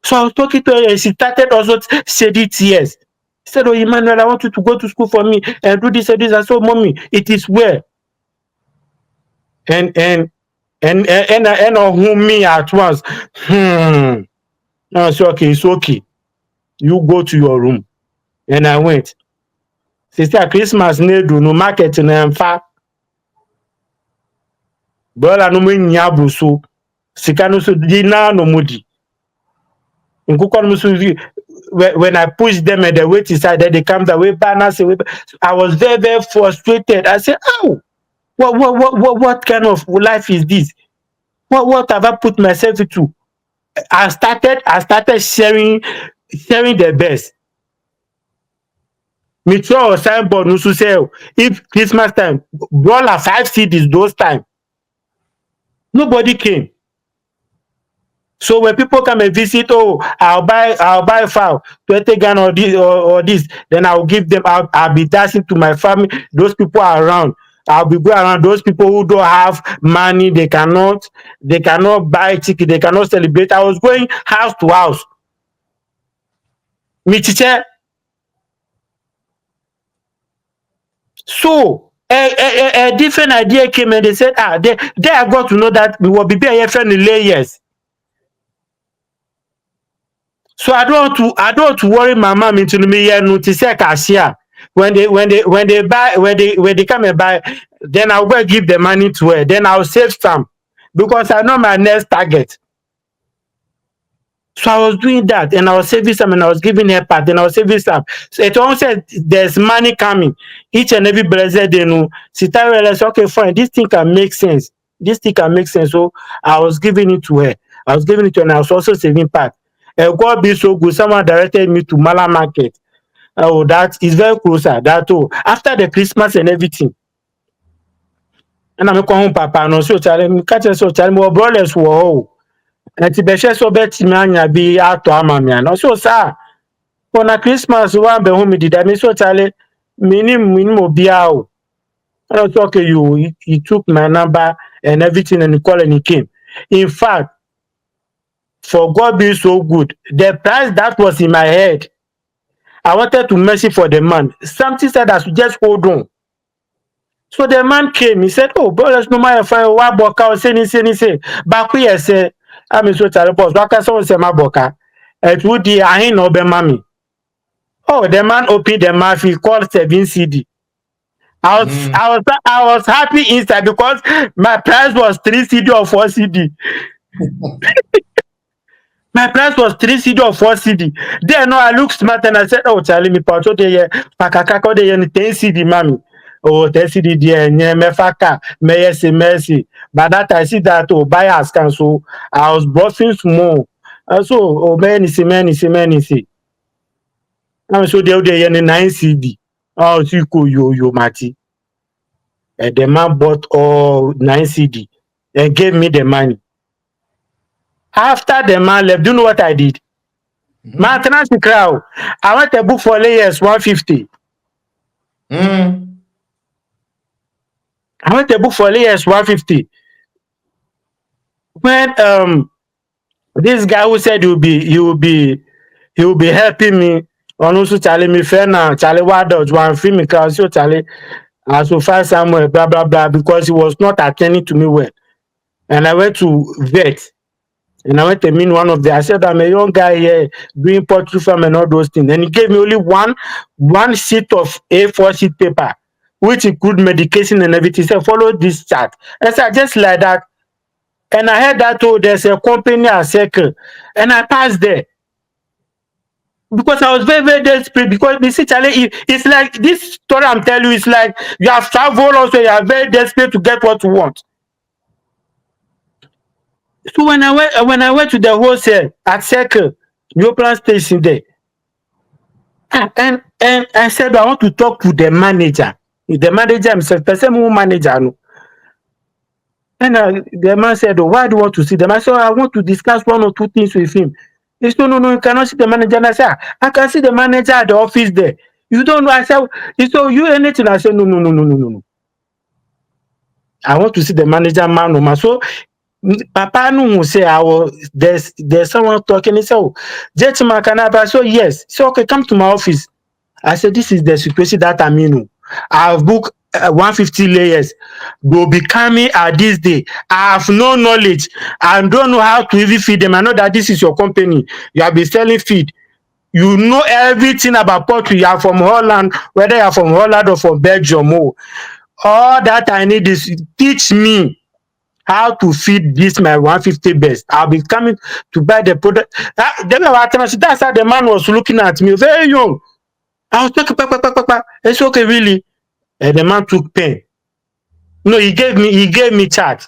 So I was talking to her and she started also shedding tears. She said, oh Emmanuel, I want you to go to school for me and do this and this. I said, mommy, it is well. And whom me at once. I said, okay, it's okay. You go to your room. And I went. Sister Christmas nedu no market na mfa. Brother no nya buso. Sika no so di na no mudi. Nkukọ no so when I push them and they wait inside, then they come the way back. I was very, very frustrated. I said, oh, what kind of life is this? What have I put myself into? I started sharing the best. Me throw a signboard no to say if Christmas time, dollar 5 cedis those time. Nobody came. So when people come and visit, oh, I'll buy fowl, 20 Ghana or this, then I'll give them, I'll be dashing to my family. Those people are around. I'll be going around those people who don't have money, they cannot buy ticket, they cannot celebrate. I was going house to house. Me teacher. So a different idea came and they said, they I got to know that we will be here friendly layers. So I don't want to worry my mom into me here no to say cashier. When they come and buy, then I'll go give the money to her. Then I'll save some because I know my next target. So I was doing that and I was saving some and I was giving her part and I was saving some. So it all said there's money coming. Each and every blessed day, no. Sita realized, okay, fine, this thing can make sense. This thing can make sense. So I was giving it to her. I was giving it to her and I was also saving part. And God be so good. Someone directed me to Mala Market. Oh, that is very closer. That after the Christmas and everything. And I'm going home, Papa. No, so me catch so tell me, brothers were nti bɛhwɛ sɛ ɔbɛtumi anya bi atɔ ama me ana ɔsɛ saa ɔna Christmas woambɛho me dida me so kyale menim obiaa o. And I was okay, he took my number and everything and he called and he came. In fact, for God being so good, the price that was in my head, I wanted to mercy for the man. Something said I should just hold on. So the man came, he said, oh, bro, let's no matter if I walk out, say, back here, say, I'm so tired, boss. Waka so say my boka. It would be I ain't no be mommy. Oh, the man opened the mouth, he called 7 cedi. I was happy inside because my price was 3 cedi or 4 cedi. My price was 3 cedi or 4 cedi. Then no, I looked smart and I said, oh, Charlie, me pato de ye, pakakako de ye 10 cedi, mommy. Oh, 10 cedi de nye me faka, me yesi mercy. But that I see that buy as can so I was brushing small. And so many see. And so the ye 9 cedi. Oh, so you mati. And the man bought all 9 cedi and gave me the money. After the man left, do you know what I did? Maintenance crowd. I went a book for layers 150. I went a book for layers 150. When This guy who said he will be helping me on also telling me fair now, Charlie, why does one free me cause so Charlie I should find somewhere, blah blah blah, because he was not attending to me well. And I went to vet. And I went to meet one of the I said, I'm a young guy here doing poultry farm and all those things. And he gave me only one sheet of A4 sheet paper, which include medication and everything. He said, follow this chart. I said, just like that. And I heard that, oh, there's a company at Circle. And I passed there because I was very, very desperate. Because you see, Charlie, it's like this story I'm telling you, it's like you have traveled also, you are very desperate to get what you want. So when I went to the wholesale at Circle, New Plan Station there, and I said I want to talk to the manager. The manager himself, person who manager no. And the man said, oh, why do you want to see them? I said, oh, I want to discuss one or two things with him. He said, no, no, you cannot see the manager. And I said, I can see the manager at the office there. You don't know. I said, he said, you anything? I said, no, no, no, no, no, no, no. I want to see the manager man no man. So Papa no will say, there's someone talking. He said, oh, gentleman, can I? So yes. So okay, come to my office. I said, this is the situation that I'm in. I've booked 150 layers. They'll be coming at this day. I have no knowledge. I don't know how to even feed them. I know that this is your company. You have been selling feed. You know everything about poultry. You are from Holland, whether you are from Holland or from Belgium. Oh, all that I need is teach me how to feed this my 150 best. I'll be coming to buy the product. That's how the man was looking at me. Very young. I was talking, it's okay, really. And the man took pen. No, he gave me chart.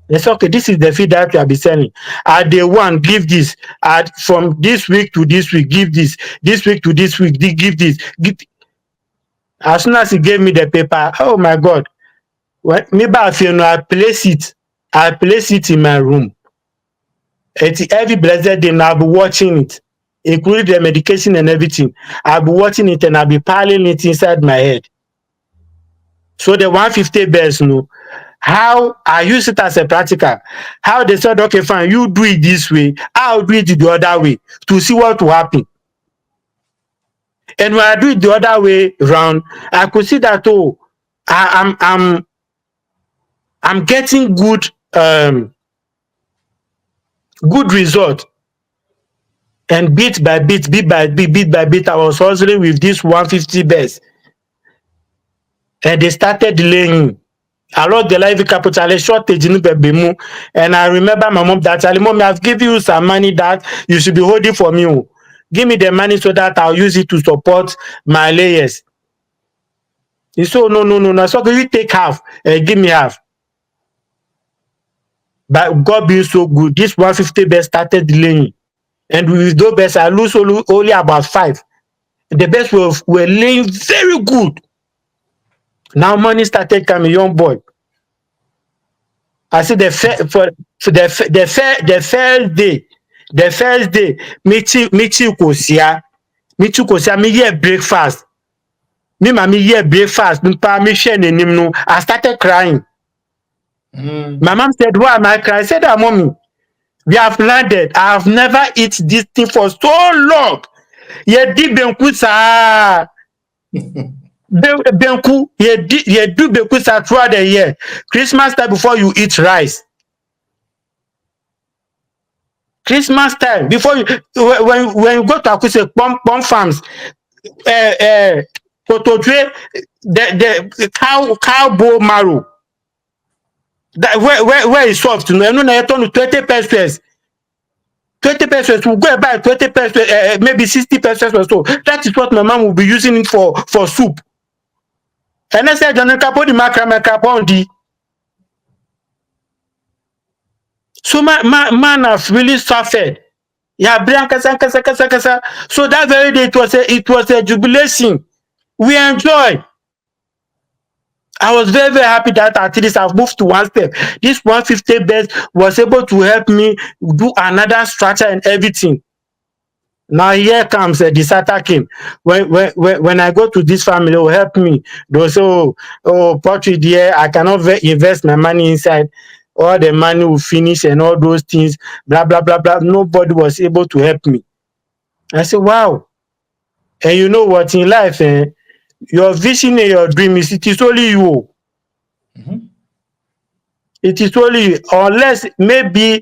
It's okay, this is the feed that you have been selling. At day one, give this. At from this week to this week, give this. This week to this week, give this. As soon as he gave me the paper, oh my God. Well, maybe I feel no, I place it. I place it in my room. Every blessed day, I'll be watching it, including the medication and everything. I'll be watching it and I'll be piling it inside my head. So the 150 bears, how I use it as a practical. How they said, okay, fine, you do it this way, I'll do it the other way to see what will happen. And when I do it the other way round, I could see that I'm getting good result. And bit by bit, I was hustling with this 150 bears. And they started delaying. I lost the life capital shortage in Bebemu. And I remember my mom that said, Mommy, I've given you some money that you should be holding for me. Give me the money so that I'll use it to support my layers. He said, no. So you take half and give me half. But God being so good, this 150 best started delaying. And with those best, I lose only about 5. The best were laying very good. Now money started coming, young boy. I see the first day, Michi Kosia, me hear breakfast. Me mama hear breakfast. Me share n'anim no. I started crying. My mom said, why am I crying? I said, mommy, we have landed. I have never eaten this thing for so long. Ye di benku sa. Benku, ye do benku sa throughout the year. Christmas time before you eat rice. Christmas time before you when you go to Akuse Pom farms, poultry, the cow bone marrow. That where is soft, you know, I turn to 20 pesos. 20 pesos, we'll go buy 20 pesos, maybe 60 pesos or so. That is what my mom will be using it for soup. And I said, so man have really suffered. Yeah, kasa. So that very day it was a jubilation. We enjoy. I was very, very happy that at least I've moved to one step. This 150 beds was able to help me do another structure and everything. Now here comes the SATA came. When I go to this family, they will help me. They'll say, oh, poultry dear, I cannot invest my money inside. all the money will finish and all those things, blah blah blah blah. Nobody was able to help me. I said, wow. And you know what, in life, your vision and your dream it is only you. It is only you. Unless maybe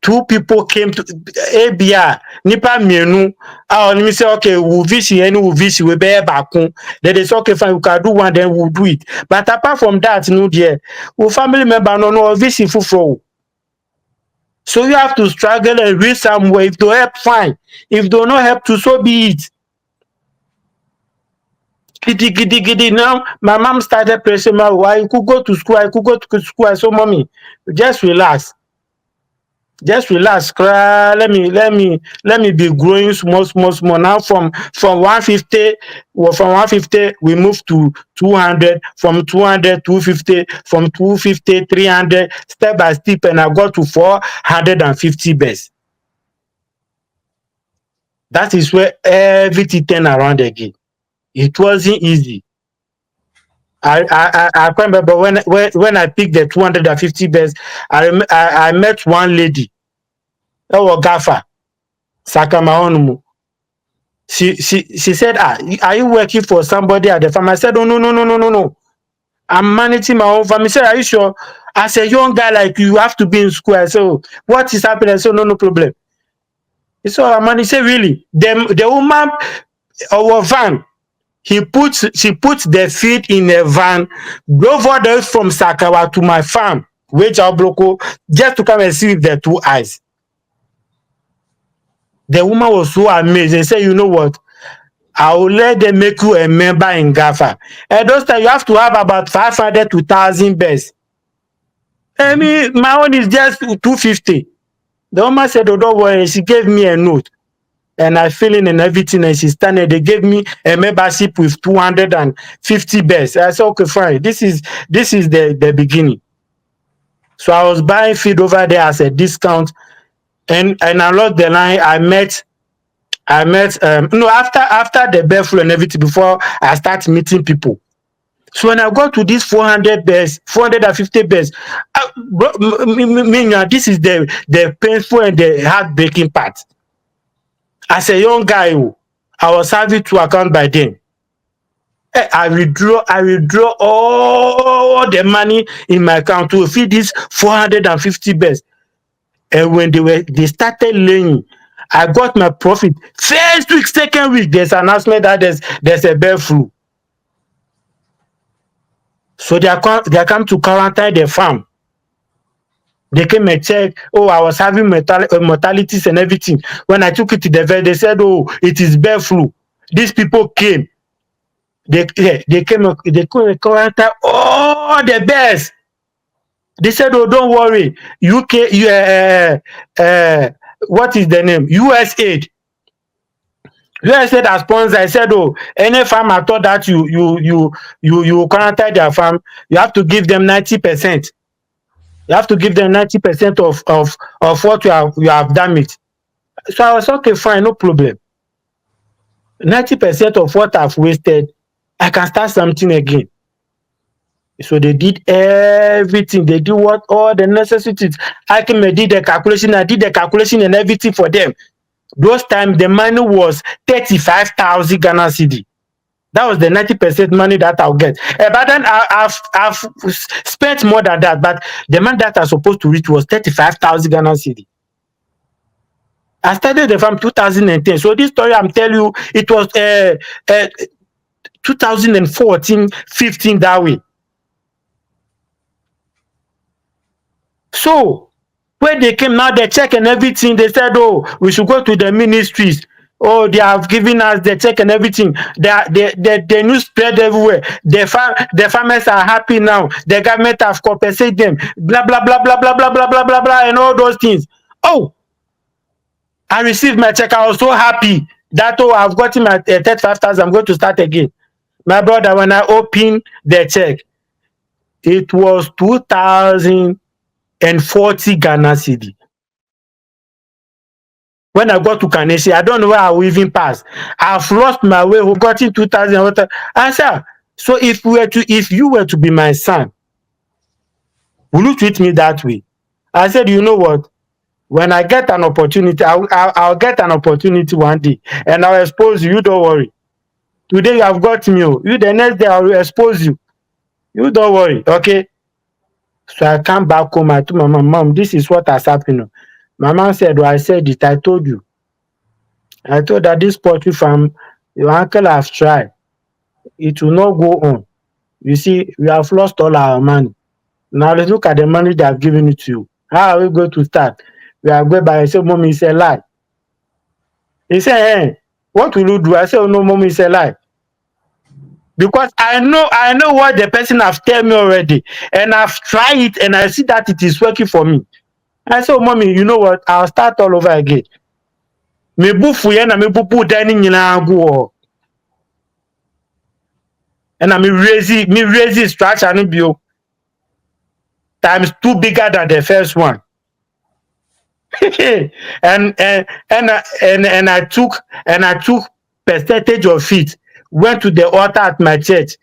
two people came to ABR, nipa mienu. Let me say, okay, we vision and we vision we be back. Then they say, okay, fine, we can do one, then we'll do it. But apart from that, no dear, we family member no vision for. So you have to struggle and reach somewhere. If they help, fine. If they not help to, so be it. Giddy, giddy, giddy. Now, my mom started pressing me. Why you could go to school? I could go to school. I said, mommy, just relax. Just relax. Let me be growing small, small, small. Now from 150, well, from 150, we move to 200, from 200, 250, from 250, 300, step by step, and I got to 450 best. That is where everything turned around again. It wasn't easy. I can't remember when I picked the 250 best. I met one lady. That was Gafa Sakamaonumu. She said, are you working for somebody at the farm? I said, oh no. I'm managing my own farm. She said, are you sure? As a young guy like you have to be in school. I said, oh, what is happening? I said, no problem. He said, I'm managing. He said, really? The woman, our van, she puts the feed in a van, drove all the way from Sakawa to my farm, which Abloko, just to come and see with their two eyes. The woman was so amazed and said, you know what? I will let them make you a member in GAFA. And those times you have to have about 500 to 1,000 beds. I mean, my own is just 250. The woman said, oh, don't worry. She gave me a note. And I fill in and everything, and she started. They gave me a membership with 250 beds. I said, okay, fine. This is the beginning. So I was buying feed over there as a discount, and along the line, I met after the birth flu and everything, before I start meeting people. So when I got to this 400 beds, 450 beds, this is the painful and the heartbreaking part. As a young guy, I was having 2 accounts by then. I withdraw all the money in my account to feed this 450 beds. And when they started laying, I got my profit. First week, second week, there's an announcement that there's a bird flu. So they come to quarantine the farm. They came and check. Oh, I was having mortalities and everything. When I took it to the vet, they said, oh, it is bird flu. These people came. They came and quarantine all the birds. They said, oh, don't worry. UK, what is the name? USAID. USAID has sponsored. I said, oh, any farmer thought that you quarantine their farm, you have to give them 90%. You have to give them 90% of what you have damaged. So I was okay, fine, no problem. 90% of what I've wasted, I can start something again. So they did everything. They do all the necessities. I did the calculation. I did the calculation and everything for them. Those times the money was 35,000 Ghana cedi. That was the 90% money that I'll get. But then I've spent more than that. But the money that I was supposed to reach was 35,000 Ghana cedi. I started the farm 2010. So this story I'm telling you, it was 2014, 15 that way. So when they came now, they check and everything. They said, oh, we should go to the ministries. Oh, they have given us the check and everything. The news spread everywhere. The farmers are happy now. The government have compensated them. Blah, blah, blah, blah, blah, blah, blah, blah, blah, blah, and all those things. Oh, I received my check. I was so happy that, oh, I've gotten my 35,000. I'm going to start again. My brother, when I opened the check, it was 2,040 Ghana cedi. When I got to Kaneshie, I don't know where I will even pass. I've lost my way. We've gotten 2,000. I said, so if you were to be my son, will you treat me that way? I said, you know what? When I get an opportunity, I'll get an opportunity one day, and I'll expose you. You don't worry. Today you have got me. Oh. You the next day I will expose you. You don't worry. Okay. So I come back home. I told my mom, this is what has happened. Oh. My mom said, well, I said it. I told you. I told her this poultry farm, your uncle has tried. It will not go on. You see, we have lost all our money. Now let's look at the money they have given it to you. How are we going to start? We are going by. I said, mommy, it's a lie. He said, hey, what will you do? I said, oh no, mommy, it's a lie. Because I know what the person have tell me already, and I've tried it, and I see that it is working for me. I said, oh, mommy, you know what? I'll start all over again. Me bufu ye na me pupu dani nyina go. And I me raise structure no bio times two bigger than the first one. and and I took percentage of it, went to the altar at my church,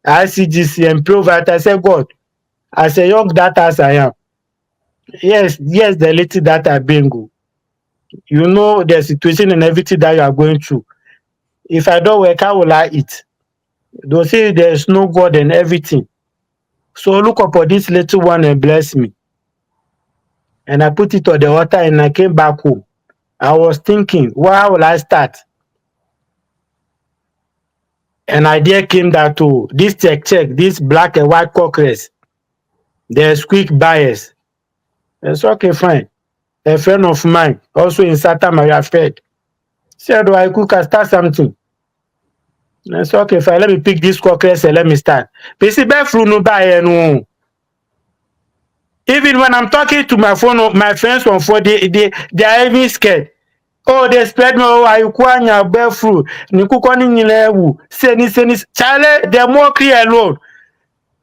ICGC, and proved. I said, God, as a young that as I am, yes, the little that I bring, you know the situation and everything that you are going through. If I don't work, how will I eat? They'll say there's no God and everything. So look up for this little one and bless me. And I put it on the altar and I came back home. I was thinking, well, how will I start? An idea came that this check, this black and white cockroach, there's quick buyers. It's okay, fine. A friend of mine, also in Santa Maria Fed, said, I cook, I start something. It's okay, fine. Let me pick this cockroach and let me start. But see, no buy no. Even when I'm talking to my phone, my friends from phone, they are even scared. Oh, they spread me. Oh, I kwanya befu. Ni kuko ni nyilewu. Seni. Chale, they're more clear alone.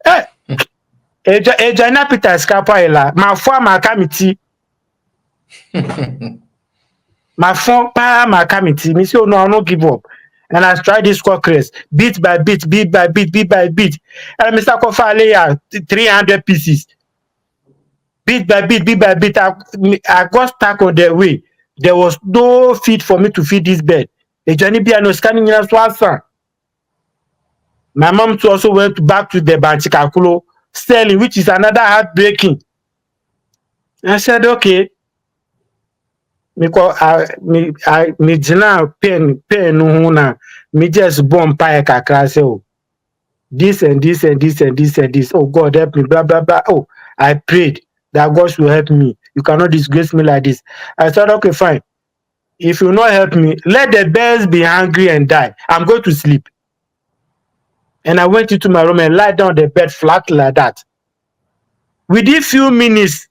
Eh, eja na Peter Scapa ela. Ma fwa ma kamiti. Ma fwa pa ma kamiti. Me say, oh no, I don't give up. And I tried this cockroach bit by bit. And Mr. Kofa lay 300 pieces. Bit by bit. I got stuck on the way. There was no feed for me to feed this bird. The journey be no scanning in a. My mom too also went back to the Banchikakulo selling, which is another heartbreaking. I said, okay. Because me jina pen no na me just bomb pie kakra say, oh, this and this. Oh God help me, blah blah blah. Oh, I prayed that God will help me. You cannot disgrace me like this. I said, okay, fine. If you not help me, let the birds be hungry and die. I'm going to sleep. And I went into my room and lied down on the bed flat like that. Within few minutes,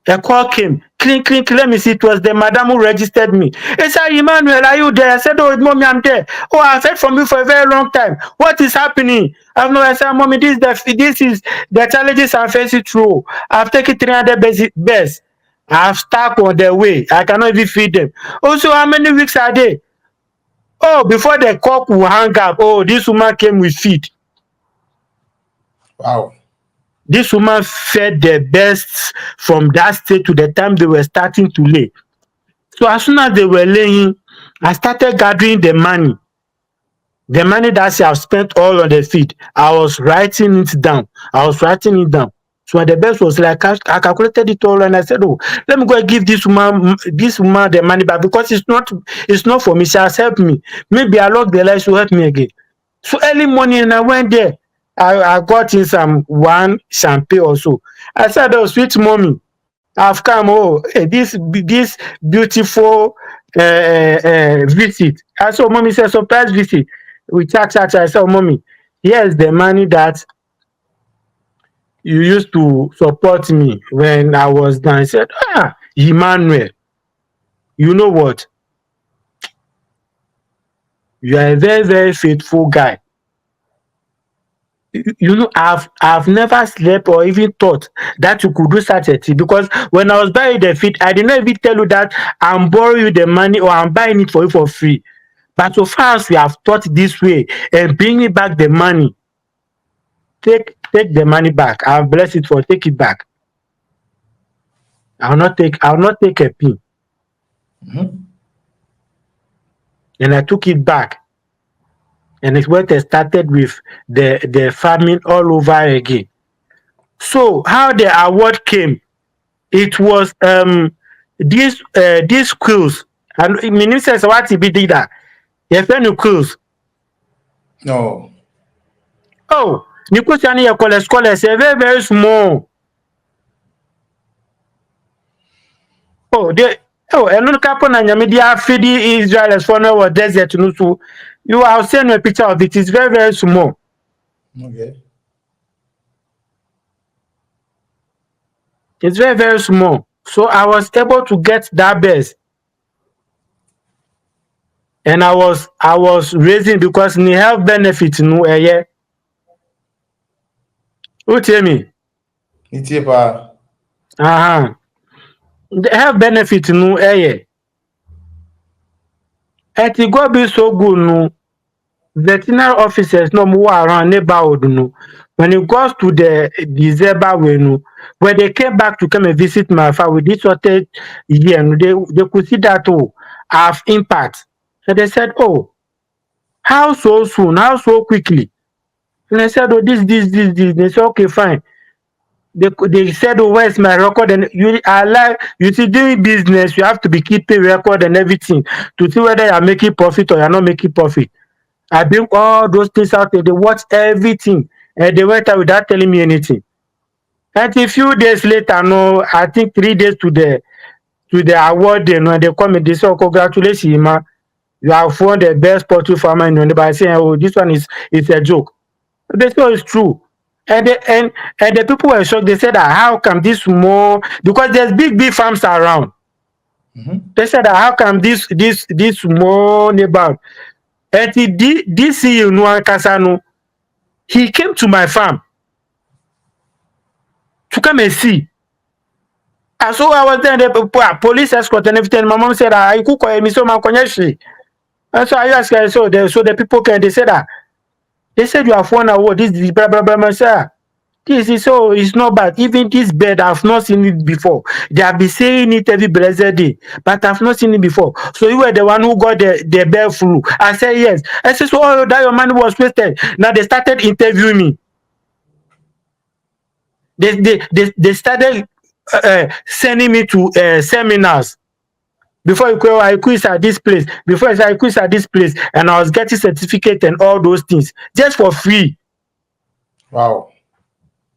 a call came. Clink. Let me see. It was the madam who registered me. He said, Emmanuel, are you there? I said, oh, mommy, I'm there. Oh, I've heard from you for a very long time. What is happening? I said, mommy, this is the challenges I'm facing through. I've taken 300 bears. I've stuck on the way. I cannot even feed them. Also, how many weeks are they? Oh, before the cock will hang up, oh, this woman came with feed. Wow. This woman fed the best from that state to the time they were starting to lay. So as soon as they were laying, I started gathering the money. The money that she have spent all on the feed. I was writing it down. So the best was like, I calculated it all and I said, oh, let me go and give this woman the money back because it's not for me. She has helped me. Maybe along the line she'll help me again. So early morning I went there. I got in some one champagne also. I said, oh, sweet mommy, I've come. Oh, hey, this beautiful visit. I said, mommy, it's a surprise visit. We chat. I said, oh, mommy, here's the money that you used to support me when I was down. I said, Emmanuel, you know what? You are a very, very faithful guy. You know, I've never slept or even thought that you could do such a thing because when I was buying the feed, I did not even tell you that I'm borrowing you the money or I'm buying it for you for free. But so far as we have thought this way and bringing back the money, take the money back. I'll bless it for take it back. I'll not take a pin. And I took it back. And it went and started with the farming all over again. So how the award came, it was these quills. And minister said what he did that. Your friend quills. No. Oh, ni question your scholars very, very small. Oh, and no couple na media feeding Israel for no desert no so you are sending a picture of it. It's very, very small. Okay. It's very, very small. So I was able to get that best. And I was raising because the health benefit no yeah. Who tell me? Itie pa. Uh-huh. The health benefit no yeah. And it go be so good no. Veterinary officers no more around neighborhood no. When it goes to the December way no, when they came back to come and visit my farm with this sort of year, no, they could see that oh, have impact. So they said, oh, how so soon? How so quickly? And I said, oh, this. They said, okay, fine. They said, oh, where's my record? And you see, doing business, you have to be keeping record and everything to see whether you're making profit or you're not making profit. I bring all those things out there. They watch everything, and they went out without telling me anything. And a few days later, no, I think 3 days to the award day, no, they come and they say, oh, congratulations, ma. You have won the best poultry farmer in the by saying, oh, this one is a joke. They say, oh, it's true. And the people were shocked. They said that how come this small because there's big farms around. They said that how come this small neighbor and this CEO no Kasano, he came to my farm to come and see. And so I was there, the police escort and everything. My mom said, I cook me so my konyeshi. And so I asked her, so the people came, they said that they said you have won award, this is blah blah blah. I said, this is so it's not bad. Even this bed, I've not seen it before. They have been saying it every blessed day, but I've not seen it before. So you were the one who got the bed flu. I said yes. I said, so oh, that your money was wasted. Now they started interviewing me. They started sending me to seminars. Before you go, I quiz at this place. Before I said I quiz at this place, and I was getting certificate and all those things just for free. Wow.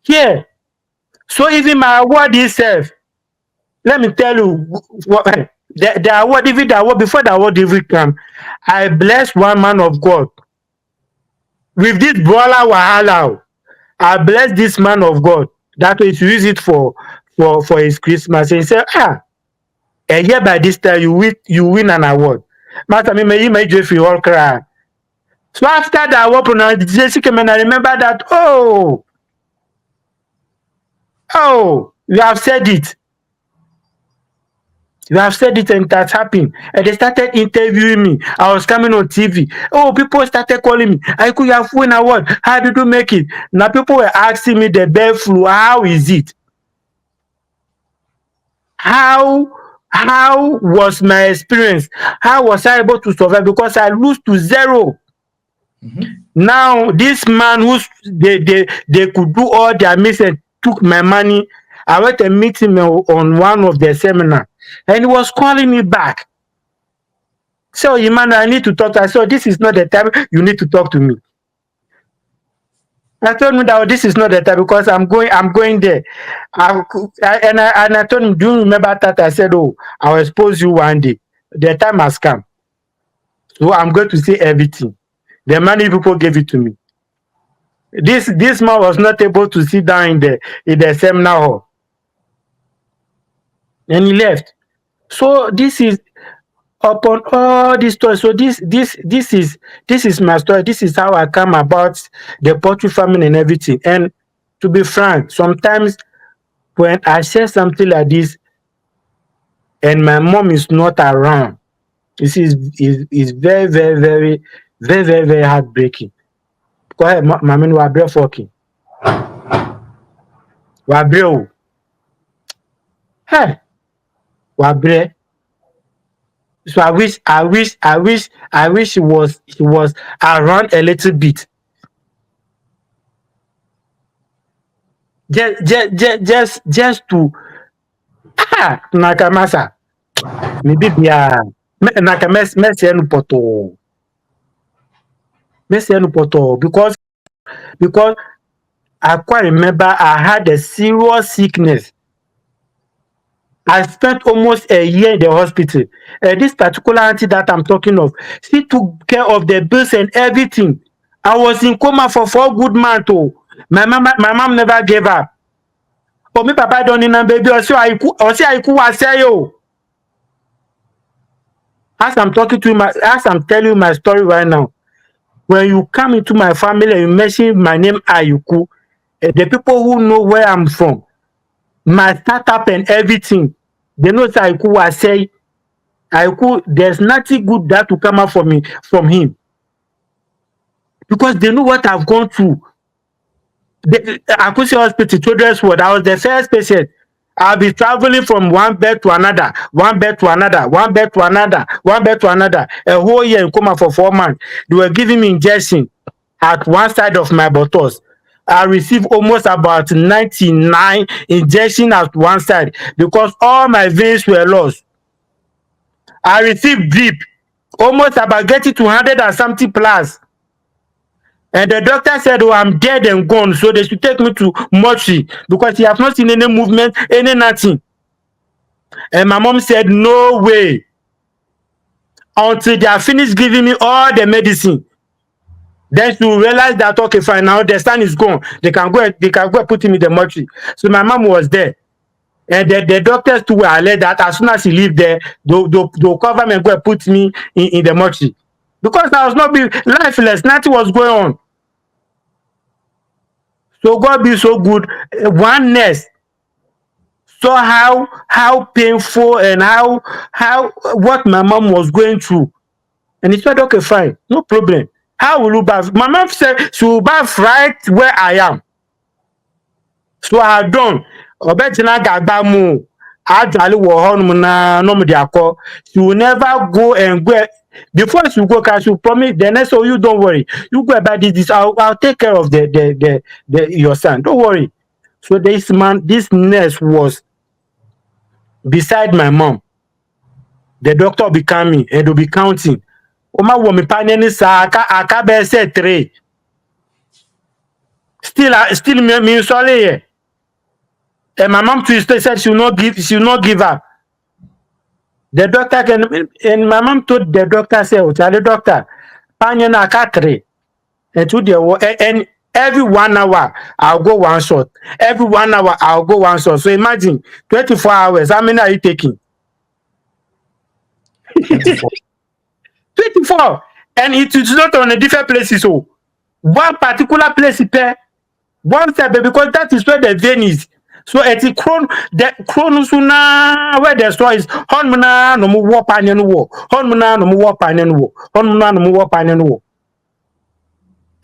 Yeah. So even my award itself, let me tell you, what, the award, even the award before the award even come, I bless one man of God with this brawler wahala. I bless this man of God that way to use it for his Christmas. And he said, a year by this time you win an award. Master me may Jeffrey all cry. So after the award pronunciation came and I remember that you have said it. You have said it and that's happened. And they started interviewing me. I was coming on TV. Oh, people started calling me. I could have won an award. How did you make it? Now people were asking me the bird flu. How is it? How was my experience? How was I able to survive? Because I lose to zero. Now this man who they could do all their mistake took my money. I went and meet him on one of the seminar, and he was calling me back. So Emmanuel, I need to talk to. I said, this is not the time you need to talk to me. I told him that this is not the time because I'm going there. And I told him, do you remember that? I said, oh, I'll expose you one day. The time has come. So I'm going to say everything. The money people gave it to me. This man was not able to sit down in the seminar hall. And he left. So this is upon all this story. So this is my story. This is how I come about the poultry farming and everything. And to be frank, sometimes when I share something like this and my mom is not around, this is very, very, very, very, very, very heartbreaking. Go ahead, Mami, we're fucking. We're Hey, wabrɛ. So I wish he was around a little bit. Just to nakamasa maybe mɛsɛɛ no pɔtɔɔ because I quite remember I had a serious sickness. I spent almost a year in the hospital. This particular auntie that I'm talking of, she took care of the bills and everything. I was in coma for 4 good months. Oh. My mom never gave up. Oh, me papa don't need baby. Also, I was say yo. As I'm talking to you, as I'm telling you my story right now, when you come into my family and you mention my name Ayuku, the people who know where I'm from, my startup and everything, they know say Ayuku was say Ayuku, there's nothing good that will come out from him because they know what I've gone through. The Akusi Hospital, Children's Ward, I was the first patient. I'll be traveling from one bed to another, one bed to another, one bed to another, one bed to another. A whole year in coma for 4 months. They were giving me injection at one side of my buttocks. I received almost about 99 injection at one side because all my veins were lost. I received drip, almost about getting to 100 and something plus. And the doctor said, oh, I'm dead and gone, so they should take me to mortuary because he has not seen any movement, any nothing. And my mom said, no way. Until they have finished giving me all the medicine. Then she will realize that, okay, fine, now the son is gone. They can go and put him in the mortuary. So my mom was there. And the doctors too were alert that as soon as he leave there, they'll cover me and go and put me in the mortuary. Because I was not being lifeless, nothing was going on. So God be so good. One nurse saw how painful and how what my mom was going through. And he said, okay, fine, no problem. How will you bath? My mom said she will bath right where I am. So I done. Obetina gagbamu. Ajali wo honum na no me dey akọ. She will never go and go. Before she will go, she will promise the next, oh, you don't worry. You go about this. I'll take care of the your son. Don't worry. So this nurse was beside my mom. The doctor will be coming and they'll be counting. Oma wo me paneni sa aka be say 3. Still me sorry here. And my mom too said she will not give up. The doctor and my mom told the doctor, say, oh, tell the doctor, panena aka 3. And to the and every 1 hour I'll go one shot. Every 1 hour I'll go one shot. So imagine 24 hours. How many are you taking? 24. 24. And it is not on a different places. So one particular place pair, one side, because that is where the vein is. So at the chronosuna where the store is honmuna no more war panyan war. Honmuna no more war panyan war. Honmuna no more war panyan war.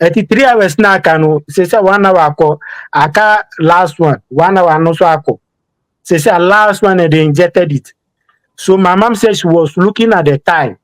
At the 3 hours na kano, say 1 hour ako, aka last one, 1 hour no so ako. Say last one and they injected it. So my mom said she was looking at the time.